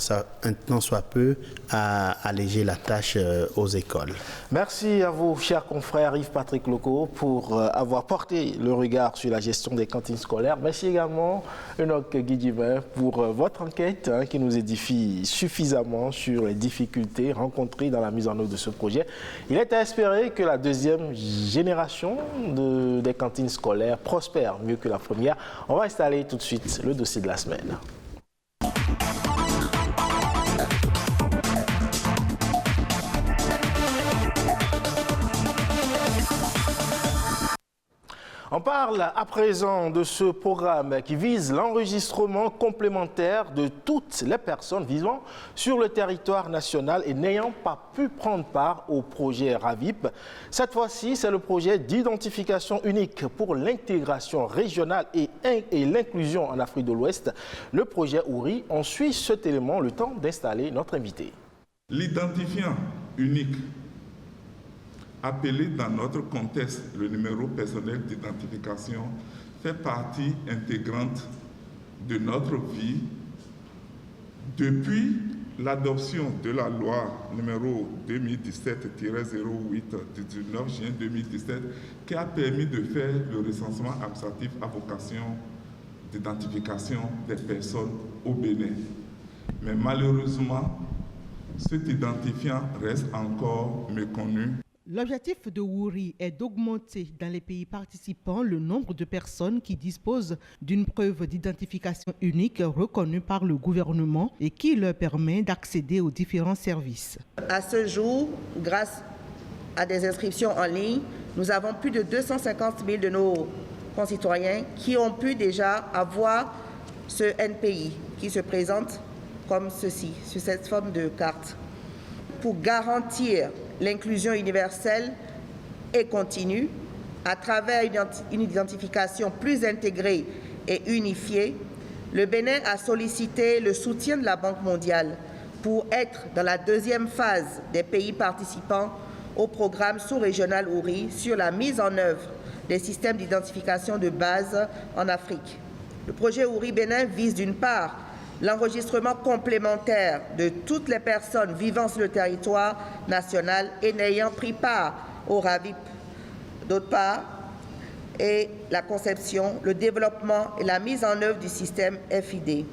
soit peu à alléger la tâche aux écoles. Merci à vous, chers confrères Yves-Patrick Loco, pour avoir porté le regard sur la gestion des cantines scolaires. Merci également Enoch Guidjibin pour votre enquête qui nous édifie suffisamment sur les difficultés rencontrées dans la mise en œuvre de ce projet. Il est à espérer que la deuxième génération des cantines scolaires prospère mieux que la première. On va installer tout de suite le dossier de la semaine. On parle à présent de ce programme qui vise l'enregistrement complémentaire de toutes les personnes vivant sur le territoire national et n'ayant pas pu prendre part au projet RAVIP. Cette fois-ci, c'est le projet d'identification unique pour l'intégration régionale et l'inclusion en Afrique de l'Ouest. Le projet OURI, on suit cet élément le temps d'installer notre invité. L'identifiant unique, appelé dans notre contexte le numéro personnel d'identification, fait partie intégrante de notre vie depuis l'adoption de la loi numéro 2017-08 du 19 juin 2017 qui a permis de faire le recensement administratif à vocation d'identification des personnes au Bénin. Mais malheureusement, cet identifiant reste encore méconnu. L'objectif de OURI est d'augmenter dans les pays participants le nombre de personnes qui disposent d'une preuve d'identification unique reconnue par le gouvernement et qui leur permet d'accéder aux différents services. À ce jour, grâce à des inscriptions en ligne, nous avons plus de 250 000 de nos concitoyens qui ont pu déjà avoir ce NPI qui se présente comme ceci, sur cette forme de carte. Pour garantir l'inclusion universelle et continue, à travers une identification plus intégrée et unifiée, le Bénin a sollicité le soutien de la Banque mondiale pour être dans la deuxième phase des pays participants au programme sous-régional OURI sur la mise en œuvre des systèmes d'identification de base en Afrique. Le projet OURI Bénin vise d'une part l'enregistrement complémentaire de toutes les personnes vivant sur le territoire national et n'ayant pris part au RAVIP. D'autre part, et la conception, le développement et la mise en œuvre du système FID.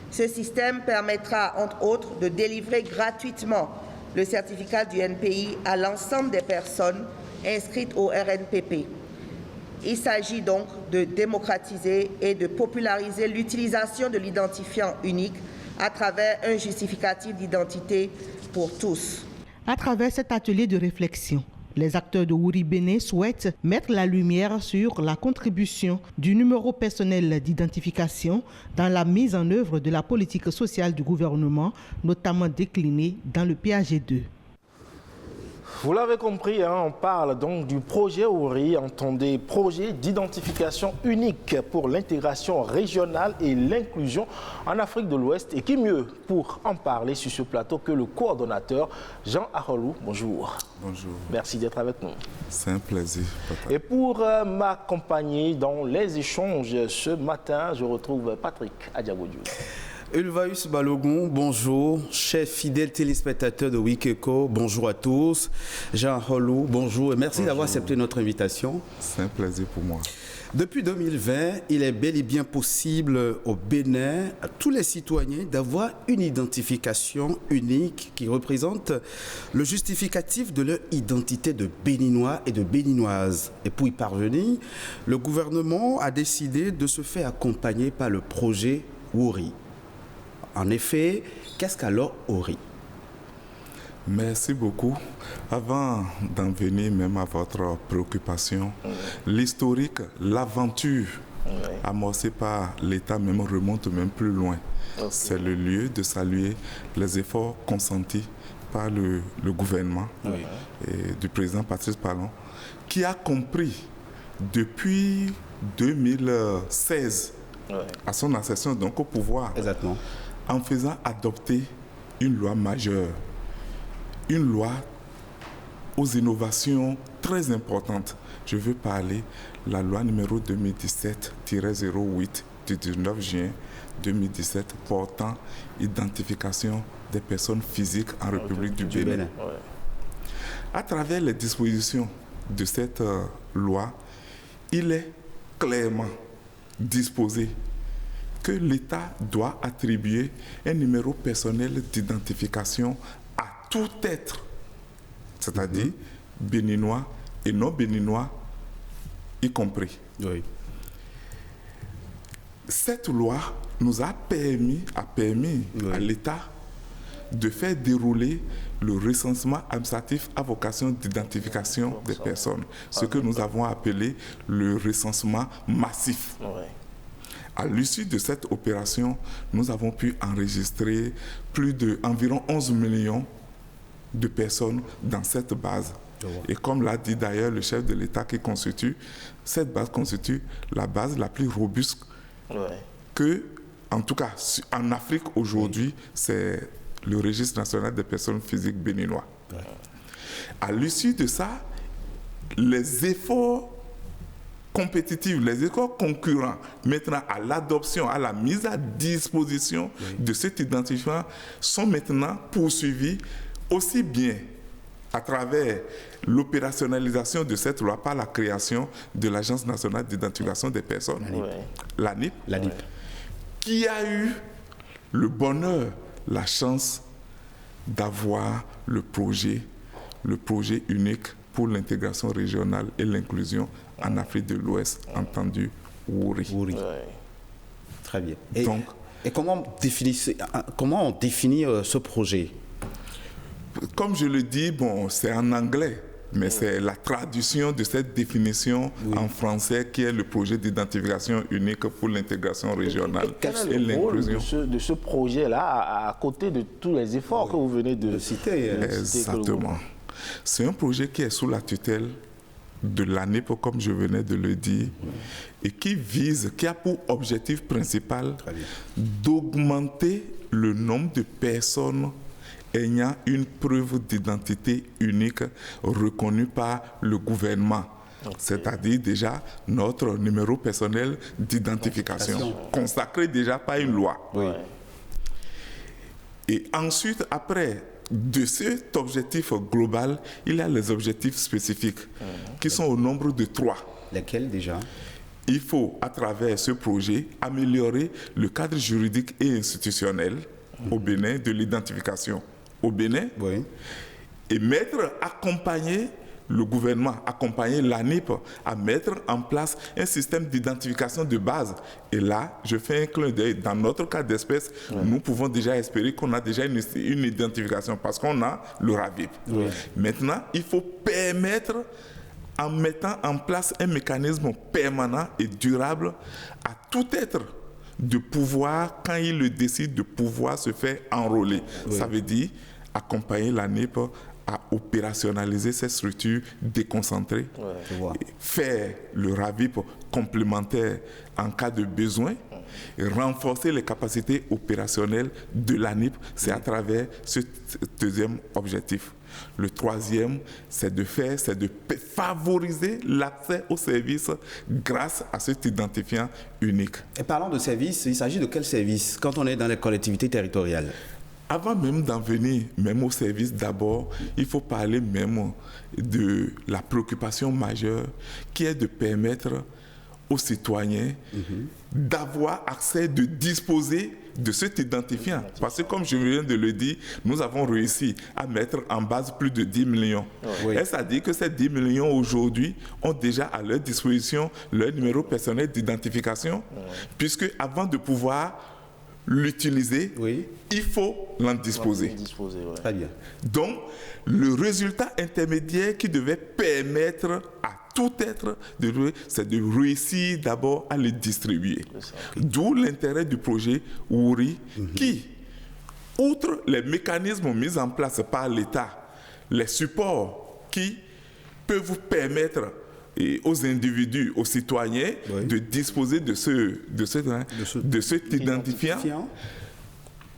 Ce système permettra, entre autres, de délivrer gratuitement le certificat du NPI à l'ensemble des personnes inscrites au RNPP. Il s'agit donc de démocratiser et de populariser l'utilisation de l'identifiant unique à travers un justificatif d'identité pour tous. À travers cet atelier de réflexion, les acteurs de OURI Bénin souhaitent mettre la lumière sur la contribution du numéro personnel d'identification dans la mise en œuvre de la politique sociale du gouvernement, notamment déclinée dans le PAG2. Vous l'avez compris, on parle donc du projet OURI, entendez projet d'identification unique pour l'intégration régionale et l'inclusion en Afrique de l'Ouest. Et qui mieux pour en parler sur ce plateau que le coordonnateur Jean Aholou. Bonjour. Bonjour. Merci d'être avec nous. C'est un plaisir, papa. Et pour m'accompagner dans les échanges ce matin, je retrouve Patrick Adiagodjou. Ulvaeus Balogun, bonjour. Chers fidèles téléspectateurs de Wikeko, bonjour à tous. Jean Aholou, bonjour et merci d'avoir accepté notre invitation. C'est un plaisir pour moi. Depuis 2020, il est bel et bien possible au Bénin, à tous les citoyens, d'avoir une identification unique qui représente le justificatif de leur identité de Béninois et de Béninoises. Et pour y parvenir, le gouvernement a décidé de se faire accompagner par le projet WORI. En effet, qu'est-ce qu'alors WORI? Merci beaucoup. Avant d'en venir même à votre préoccupation, l'historique, l'aventure amorcée par l'État même remonte même plus loin. C'est le lieu de saluer les efforts consentis par le gouvernement et du président Patrice Talon, qui a compris depuis 2016, à son accession donc au pouvoir, en faisant adopter une loi majeure, une loi aux innovations très importantes. Je veux parler de la loi numéro 2017-08 du 19 juin 2017 portant identification des personnes physiques en République du Bénin. À travers les dispositions de cette loi, il est clairement disposé que l'État doit attribuer un numéro personnel d'identification à tout être, c'est-à-dire béninois et non béninois y compris. Cette loi nous a permis à l'État de faire dérouler le recensement administratif à vocation d'identification des personnes, ce que nous avons appelé le recensement massif. À l'issue de cette opération, nous avons pu enregistrer environ 11 millions de personnes dans cette base. Et comme l'a dit d'ailleurs le chef de l'État cette base constitue la base la plus robuste que, en tout cas en Afrique aujourd'hui, c'est le registre national des personnes physiques béninois. À l'issue de ça, les efforts compétitifs, les efforts concurrents maintenant à l'adoption, à la mise à disposition de cet identifiant sont maintenant poursuivis aussi bien à travers l'opérationnalisation de cette loi par la création de l'Agence nationale d'identification des personnes, l'ANIP, qui a eu le bonheur, la chance d'avoir le projet unique pour l'intégration régionale et l'inclusion en Afrique de l'Ouest, entendu WORI. Très bien. Et comment on définit ce projet? Comme je le dis, c'est en anglais, mais c'est la traduction de cette définition en français qui est le projet d'identification unique pour l'intégration régionale et l'inclusion. De ce projet-là, à côté de tous les efforts que vous venez de citer. Exactement. C'est un projet qui est sous la tutelle de l'ANIP, comme je venais de le dire, et qui a pour objectif principal d'augmenter le nombre de personnes ayant une preuve d'identité unique reconnue par le gouvernement. C'est-à-dire déjà notre numéro personnel d'identification, consacré déjà par une loi. Et ensuite, après, de cet objectif global, il y a les objectifs spécifiques qui sont au nombre de 3. Lesquels déjà? Il faut, à travers ce projet, améliorer le cadre juridique et institutionnel au Bénin de l'identification au Bénin et accompagner le gouvernement, accompagner l'ANIP à mettre en place un système d'identification de base. Et là, je fais un clin d'œil. Dans notre cas d'espèce, nous pouvons déjà espérer qu'on a déjà une identification parce qu'on a le RAVIP. Maintenant, il faut permettre, en mettant en place un mécanisme permanent et durable à tout être de pouvoir, quand il le décide, de pouvoir se faire enrôler. Ça veut dire accompagner l'ANIP à opérationnaliser ces structures déconcentrées, faire le RAVIP complémentaire en cas de besoin, et renforcer les capacités opérationnelles de l'ANIP. C'est à travers ce deuxième objectif. Le troisième, c'est de favoriser l'accès aux services grâce à cet identifiant unique. Et parlons de services, il s'agit de quels services quand on est dans les collectivités territoriales? Avant même d'en venir, même aux services d'abord, il faut parler même de la préoccupation majeure qui est de permettre aux citoyens d'avoir accès, de disposer de cet identifiant. Parce que comme je viens de le dire, nous avons réussi à mettre en base plus de 10 millions. Et ça dit que ces 10 millions aujourd'hui ont déjà à leur disposition leur numéro personnel d'identification, puisque avant de pouvoir l'utiliser, il faut l'en disposer. Très bien. Donc, le résultat intermédiaire qui devait permettre à tout être, c'est de réussir d'abord à le distribuer. D'où l'intérêt du projet Wouri qui, outre les mécanismes mis en place par l'État, les supports qui peuvent vous permettre aux individus, aux citoyens, de disposer de cet identifiant,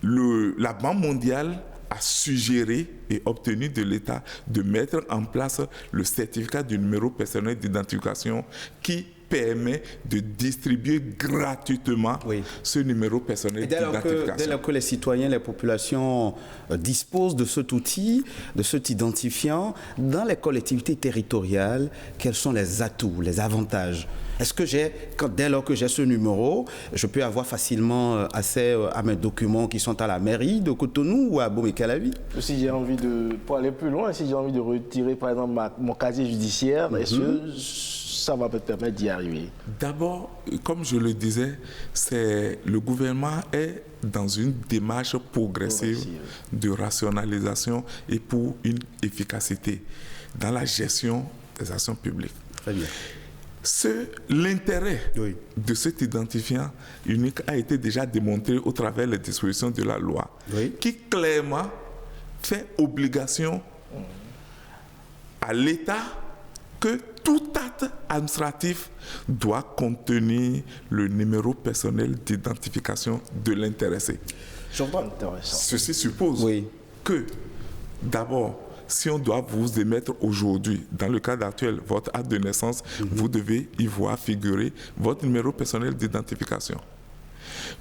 la Banque mondiale a suggéré et obtenu de l'État de mettre en place le certificat du numéro personnel d'identification qui permet de distribuer gratuitement ce numéro personnel d'identification. Dès lors que les citoyens, les populations disposent de cet outil, de cet identifiant, dans les collectivités territoriales, quels sont les atouts, les avantages? Est-ce que dès lors que j'ai ce numéro, je peux avoir facilement accès à mes documents qui sont à la mairie de Cotonou ou à Bomé-Calavi? Si j'ai envie pour aller plus loin, si j'ai envie de retirer par exemple mon casier judiciaire, est-ce que ça va me permettre d'y arriver? D'abord, comme je le disais, le gouvernement est dans une démarche progressive de rationalisation et pour une efficacité dans la gestion des actions publiques. Très bien. L'intérêt de cet identifiant unique a été déjà démontré au travers des dispositions de la loi, qui clairement fait obligation à l'État que tout acte administratif doit contenir le numéro personnel d'identification de l'intéressé. Ceci suppose que, d'abord, si on doit vous émettre aujourd'hui, dans le cas actuel, votre acte de naissance, vous devez y voir figurer votre numéro personnel d'identification.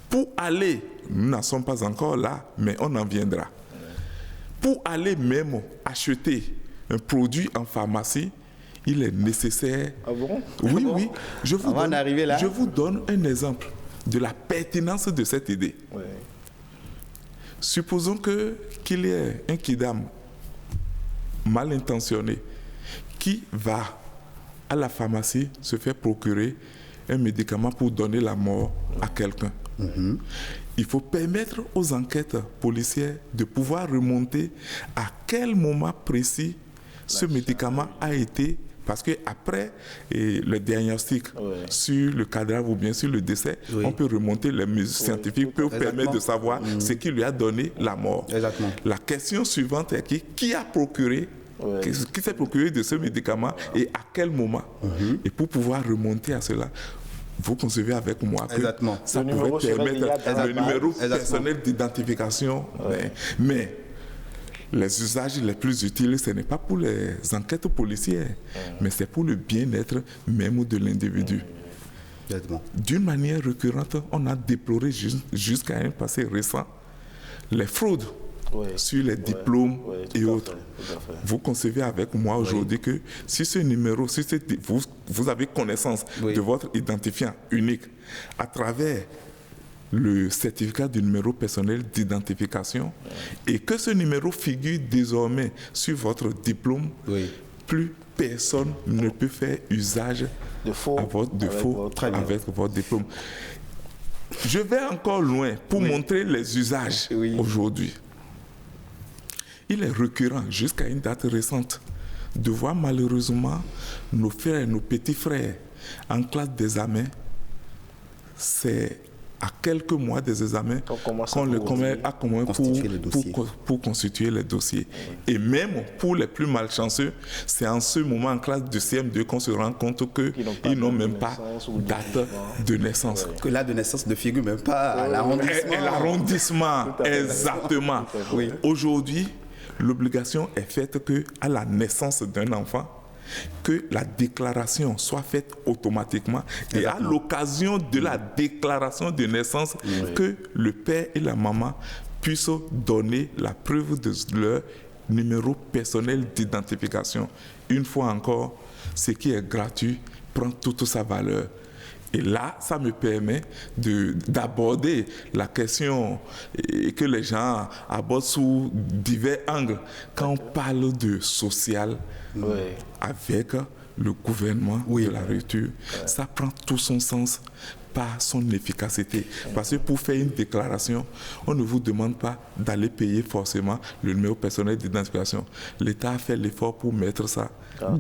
Pour aller, nous n'en sommes pas encore là, mais on en viendra. Pour aller même acheter un produit en pharmacie, il est nécessaire... Ah bon? Oui. Je vous donne un exemple de la pertinence de cette idée. Supposons qu'il y ait un kidam mal intentionné qui va à la pharmacie se faire procurer un médicament pour donner la mort à quelqu'un. Il faut permettre aux enquêtes policières de pouvoir remonter à quel moment précis ce médicament a été, parce qu'après le diagnostic sur le cadavre ou bien sur le décès, on peut remonter, les mesures scientifiques peuvent permettre de savoir ce qui lui a donné la mort. La question suivante est qui a procuré, qui s'est procuré de ce médicament et à quel moment. Et pour pouvoir remonter à cela, vous concevez avec moi que ça pourrait permettre le numéro personnel d'identification. Mais les usages les plus utiles, ce n'est pas pour les enquêtes policières, mais c'est pour le bien-être même de l'individu. D'une manière récurrente, on a déploré jusqu'à un passé récent les fraudes sur les diplômes et autres. Vous concevez avec moi aujourd'hui que si ce numéro, vous avez connaissance de votre identifiant unique à travers le certificat du numéro personnel d'identification et que ce numéro figure désormais sur votre diplôme, plus personne ne peut faire usage de faux avec votre diplôme. Je vais encore loin pour montrer les usages aujourd'hui. Il est récurrent jusqu'à une date récente de voir malheureusement nos frères, nos petits frères en classe d'examen. C'est à quelques mois des examens qu'on le commet à comment pour constituer les dossiers. Et même pour les plus malchanceux, c'est en ce moment en classe de CM2 qu'on se rend compte qu'ils n'ont même pas date de naissance. Que la de naissance ne figure même pas à l'arrondissement. L'arrondissement, exactement. Aujourd'hui, l'obligation est faite qu'à la naissance d'un enfant, que la déclaration soit faite automatiquement et à l'occasion de la déclaration de naissance, que le père et la maman puissent donner la preuve de leur numéro personnel d'identification. Une fois encore, ce qui est gratuit prend toute sa valeur. Et là, ça me permet d'aborder la question et que les gens abordent sous divers angles. Quand on parle de social avec le gouvernement de la rupture, ça prend tout son sens par son efficacité. Parce que pour faire une déclaration, on ne vous demande pas d'aller payer forcément le numéro personnel d'identification. L'État a fait l'effort pour mettre ça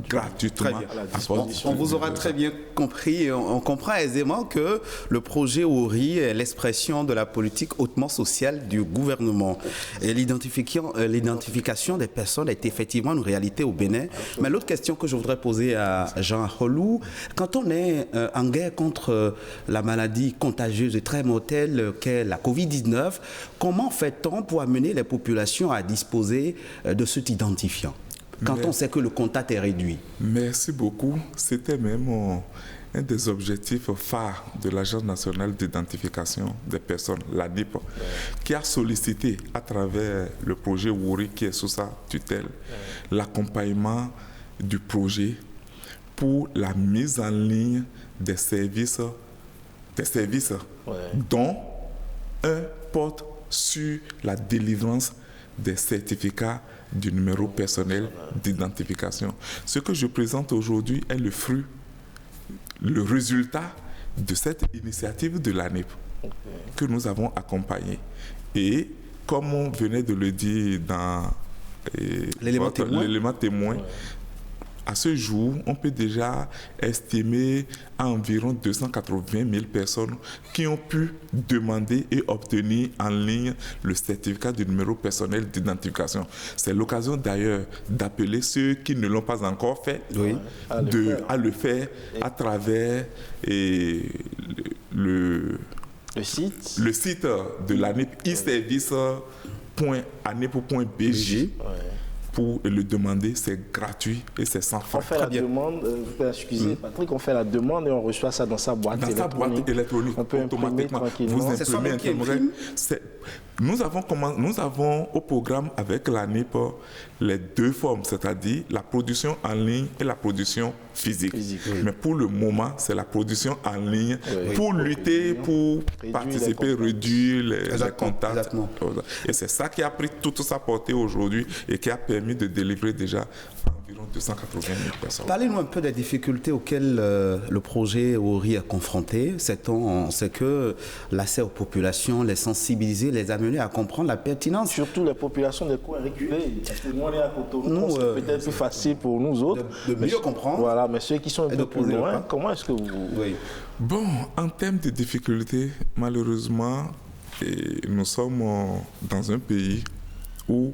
gratuitement à disposition. On vous aura très bien compris. On comprend aisément que le projet ORI est l'expression de la politique hautement sociale du gouvernement. Et l'identification des personnes est effectivement une réalité au Bénin. Mais l'autre question que je voudrais poser à Jean Holou, quand on est en guerre contre la maladie contagieuse et très mortelle qu'est la Covid-19, comment fait-on pour amener les populations à disposer de cet identifiant quand on sait que le contact est réduit? Merci beaucoup. C'était même un des objectifs phares de l'Agence nationale d'identification des personnes, l'ANIP, qui a sollicité à travers le projet WORI qui est sous sa tutelle, l'accompagnement du projet pour la mise en ligne des services dont un porte sur la délivrance des certificats du numéro personnel d'identification. Ce que je présente aujourd'hui est le résultat de cette initiative de l'ANIP que nous avons accompagnée. Et comme on venait de le dire dans l'élément témoin, à ce jour, on peut déjà estimer à environ 280 000 personnes qui ont pu demander et obtenir en ligne le certificat du numéro personnel d'identification. C'est l'occasion d'ailleurs d'appeler ceux qui ne l'ont pas encore fait à le faire à travers le site de l'ANIP, e-service.anip.bg. Pour le demander, c'est gratuit et c'est sans frais. On fait la demande, excusez Patrick, on fait la demande et on reçoit ça dans sa boîte électronique. On peut imprimer tranquillement. Vous imprimez. Nous avons au programme avec l'ANIP les deux formes, c'est-à-dire la production en ligne et la production physique. Mais pour le moment, c'est la production en ligne pour lutter, pour participer, réduire les contacts. Et c'est ça qui a pris toute sa portée aujourd'hui et qui a permis de délivrer déjà environ 280 000 personnes. Parlez-nous un peu des difficultés auxquelles le projet ORI est confronté. On sait que l'accès aux populations, les sensibiliser, les amener à comprendre la pertinence. Surtout les populations des coins reculés. Parce que nous, on est à Cotonou, c'est peut-être plus facile pour nous autres. De mieux comprendre. Voilà, mais ceux qui sont un peu plus loin, comment est-ce que vous... Bon, en termes de difficultés, malheureusement, nous sommes dans un pays où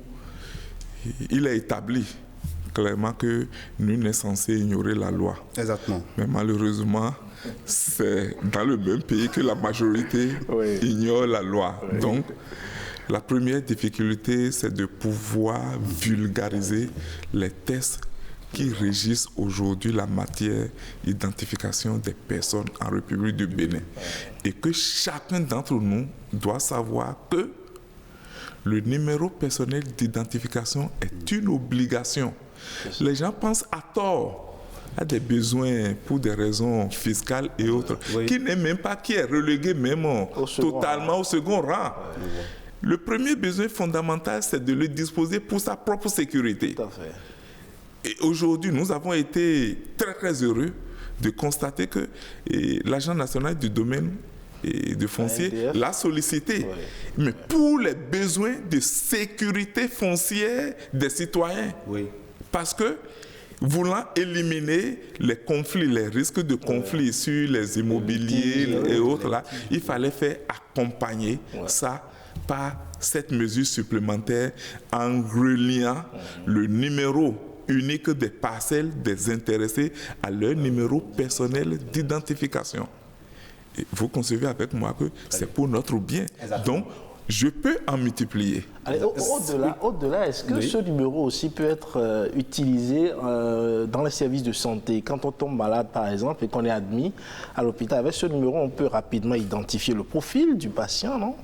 il est établi clairement que nul n'est censé ignorer la loi. Exactement. Mais malheureusement, c'est dans le même pays que la majorité ignore la loi. Donc, la première difficulté, c'est de pouvoir vulgariser les tests qui régissent aujourd'hui la matière d'identification des personnes en République du Bénin. Et que chacun d'entre nous doit savoir que le numéro personnel d'identification est une obligation. Les gens pensent à tort à des besoins pour des raisons fiscales et autres, qui n'est même pas, qui est relégué même totalement au second rang. Le premier besoin fondamental, c'est de le disposer pour sa propre sécurité. Tout à fait. Et aujourd'hui, nous avons été très très heureux de constater que l'Agence nationale du domaine et de foncier l'a sollicité. Mais pour les besoins de sécurité foncière des citoyens. Parce que voulant éliminer les conflits, les risques de conflits sur les immobiliers et autres, là, il fallait faire accompagner ça par cette mesure supplémentaire en reliant le numéro unique des parcelles des intéressés à leur numéro personnel d'identification. Et vous concevez avec moi que c'est pour notre bien. Donc, je peux en multiplier. Au-delà, est-ce que ce numéro aussi peut être utilisé dans les services de santé? Quand on tombe malade, par exemple, et qu'on est admis à l'hôpital, avec ce numéro, on peut rapidement identifier le profil du patient, non?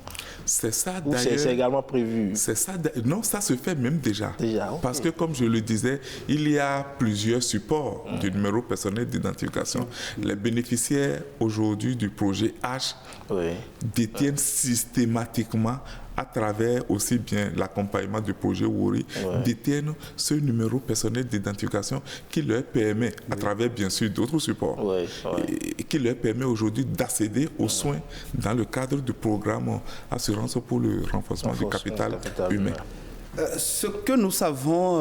C'est ça Ou d'ailleurs. c'est également prévu? C'est ça. Non, ça se fait même déjà. Déjà, okay. Parce que comme je le disais, il y a plusieurs supports du numéro personnel d'identification. Les bénéficiaires aujourd'hui du projet H détiennent systématiquement, à travers aussi bien l'accompagnement du projet Wuri, détiennent ce numéro personnel d'identification qui leur permet, à travers bien sûr d'autres supports, et qui leur permet aujourd'hui d'accéder aux soins dans le cadre du programme Assurance pour le renforcement du capital humain. Ce que nous savons,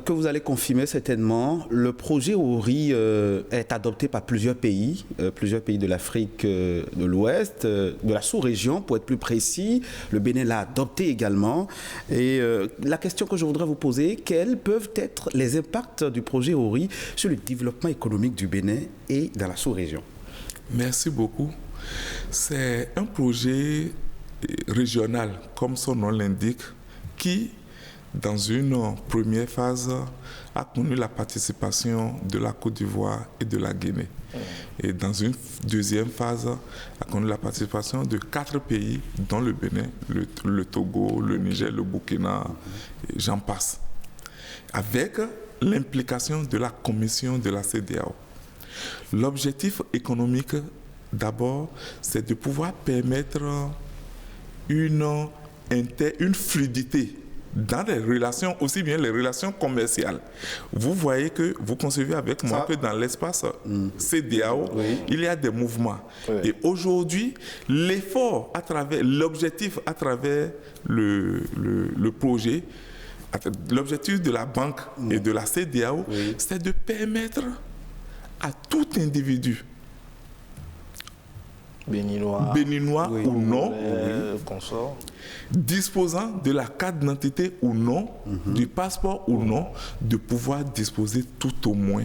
que vous allez confirmer certainement, le projet Wuri est adopté par plusieurs pays de l'Afrique de l'Ouest, de la sous-région pour être plus précis. Le Bénin l'a adopté également. Et la question que je voudrais vous poser, quels peuvent être les impacts du projet Wuri sur le développement économique du Bénin et dans la sous-région? Merci beaucoup. C'est un projet régional, comme son nom l'indique, qui dans une première phase, a connu la participation de la Côte d'Ivoire et de la Guinée. Et dans une deuxième phase, a connu la participation de 4 pays, dont le Bénin, le Togo, le Niger, le Burkina, et j'en passe. Avec l'implication de la commission de la CEDEAO. L'objectif économique, d'abord, c'est de pouvoir permettre une fluidité dans les relations, aussi bien les relations commerciales. Vous voyez que, vous concevez avec moi que dans l'espace CEDEAO, il y a des mouvements. Et aujourd'hui, l'effort l'objectif à travers le projet, l'objectif de la banque et de la CEDEAO, c'est de permettre à tout individu, béninois ou non, disposant de la carte d'identité ou non, du passeport ou non, de pouvoir disposer tout au moins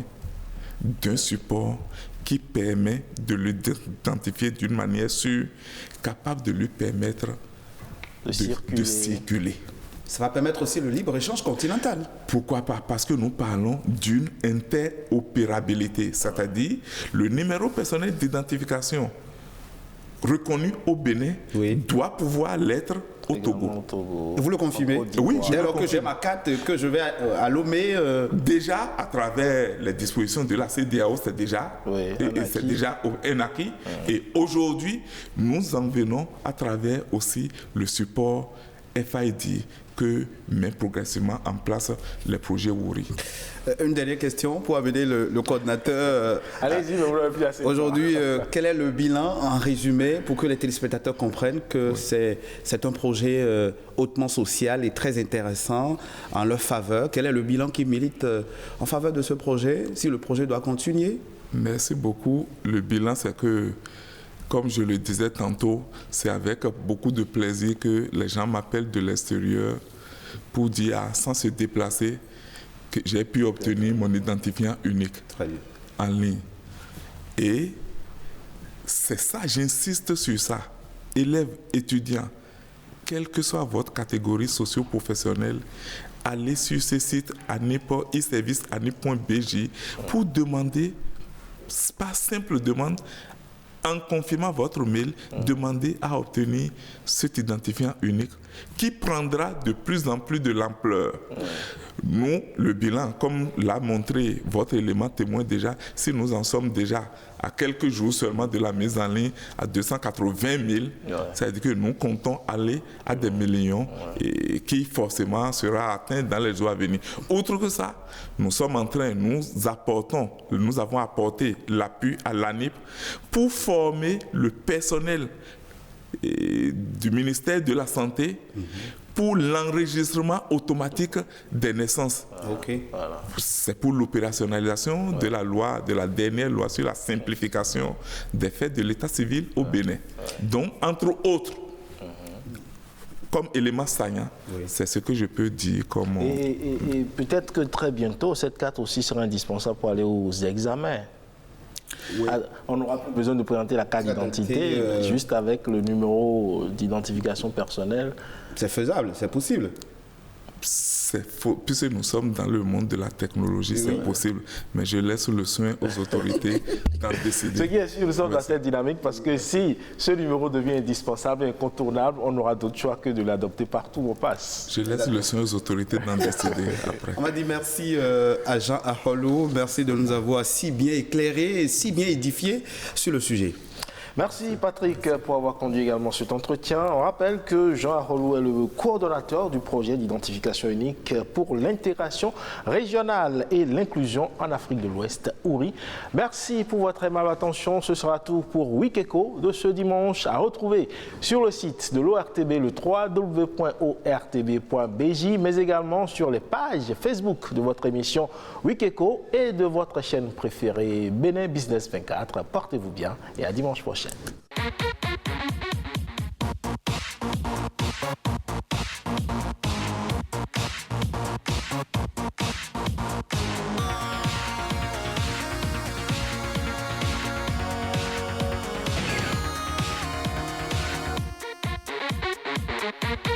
d'un support qui permet de l'identifier d'une manière sûre, capable de lui permettre de circuler. Ça va permettre aussi le libre-échange continental. Pourquoi pas? Parce que nous parlons d'une interopérabilité, c'est-à-dire le numéro personnel d'identification reconnu au Bénin doit pouvoir l'être au Togo. Vous le confirmez? Oui, dès lors que j'ai ma carte, que je vais à Lomé... Déjà, à travers les dispositions de la CEDEAO, c'est déjà un acquis. Et aujourd'hui, nous en venons à travers aussi le support FID que met progressivement en place les projets Wuri. Une dernière question pour amener le coordinateur. Allez-y, aujourd'hui, quel est le bilan en résumé pour que les téléspectateurs comprennent que c'est un projet hautement social et très intéressant en leur faveur? Quel est le bilan qui milite en faveur de ce projet, si le projet doit continuer? Merci beaucoup. Le bilan, c'est que, comme je le disais tantôt, c'est avec beaucoup de plaisir que les gens m'appellent de l'extérieur pour dire, sans se déplacer, que j'ai pu obtenir mon identifiant unique en ligne. Et c'est ça, j'insiste sur ça. Élèves, étudiants, quelle que soit votre catégorie socio-professionnelle, allez sur ce site e-service-anip.bj pour demander, par simple demande, en confirmant votre mail, demandez à obtenir cet identifiant unique qui prendra de plus en plus de l'ampleur. Nous, le bilan, comme l'a montré votre élément témoin déjà, si nous en sommes déjà à quelques jours seulement de la mise en ligne à 280 000, c'est-à-dire que nous comptons aller à des millions et qui forcément sera atteint dans les jours à venir. Outre que ça, nous sommes en train, nous avons apporté l'appui à l'ANIP pour former le personnel du ministère de la Santé pour l'enregistrement automatique des naissances. C'est pour l'opérationnalisation de la loi, de la dernière loi sur la simplification des faits de l'état civil au Bénin. Donc, entre autres, comme élément saillant, c'est ce que je peux dire comme... Et peut-être que très bientôt, cette carte aussi sera indispensable pour aller aux examens. On n'aura plus besoin de présenter la carte d'identité, juste avec le numéro d'identification personnelle. C'est faisable, c'est possible. c'est faux, puisque nous sommes dans le monde de la technologie, c'est possible. Mais je laisse le soin aux autorités d'en décider. Ce qui est sûr, nous sommes dans cette dynamique parce que si ce numéro devient indispensable, incontournable, on n'aura d'autre choix que de l'adopter partout où on passe. Je laisse le soin aux autorités d'en décider après. On m'a dit merci à Jean Aholou, merci de nous avoir si bien éclairés et si bien édifiés sur le sujet. Merci Patrick pour avoir conduit également cet entretien. On rappelle que Jean Aholou est le coordonnateur du projet d'identification unique pour l'intégration régionale et l'inclusion en Afrique de l'Ouest, OURI. Merci pour votre aimable attention. Ce sera tout pour Week-Echo de ce dimanche, à retrouver sur le site de l'ORTB, le www.ortb.bj, mais également sur les pages Facebook de votre émission Week-Echo et de votre chaîne préférée Bénin Business 24. Portez-vous bien et à dimanche prochain.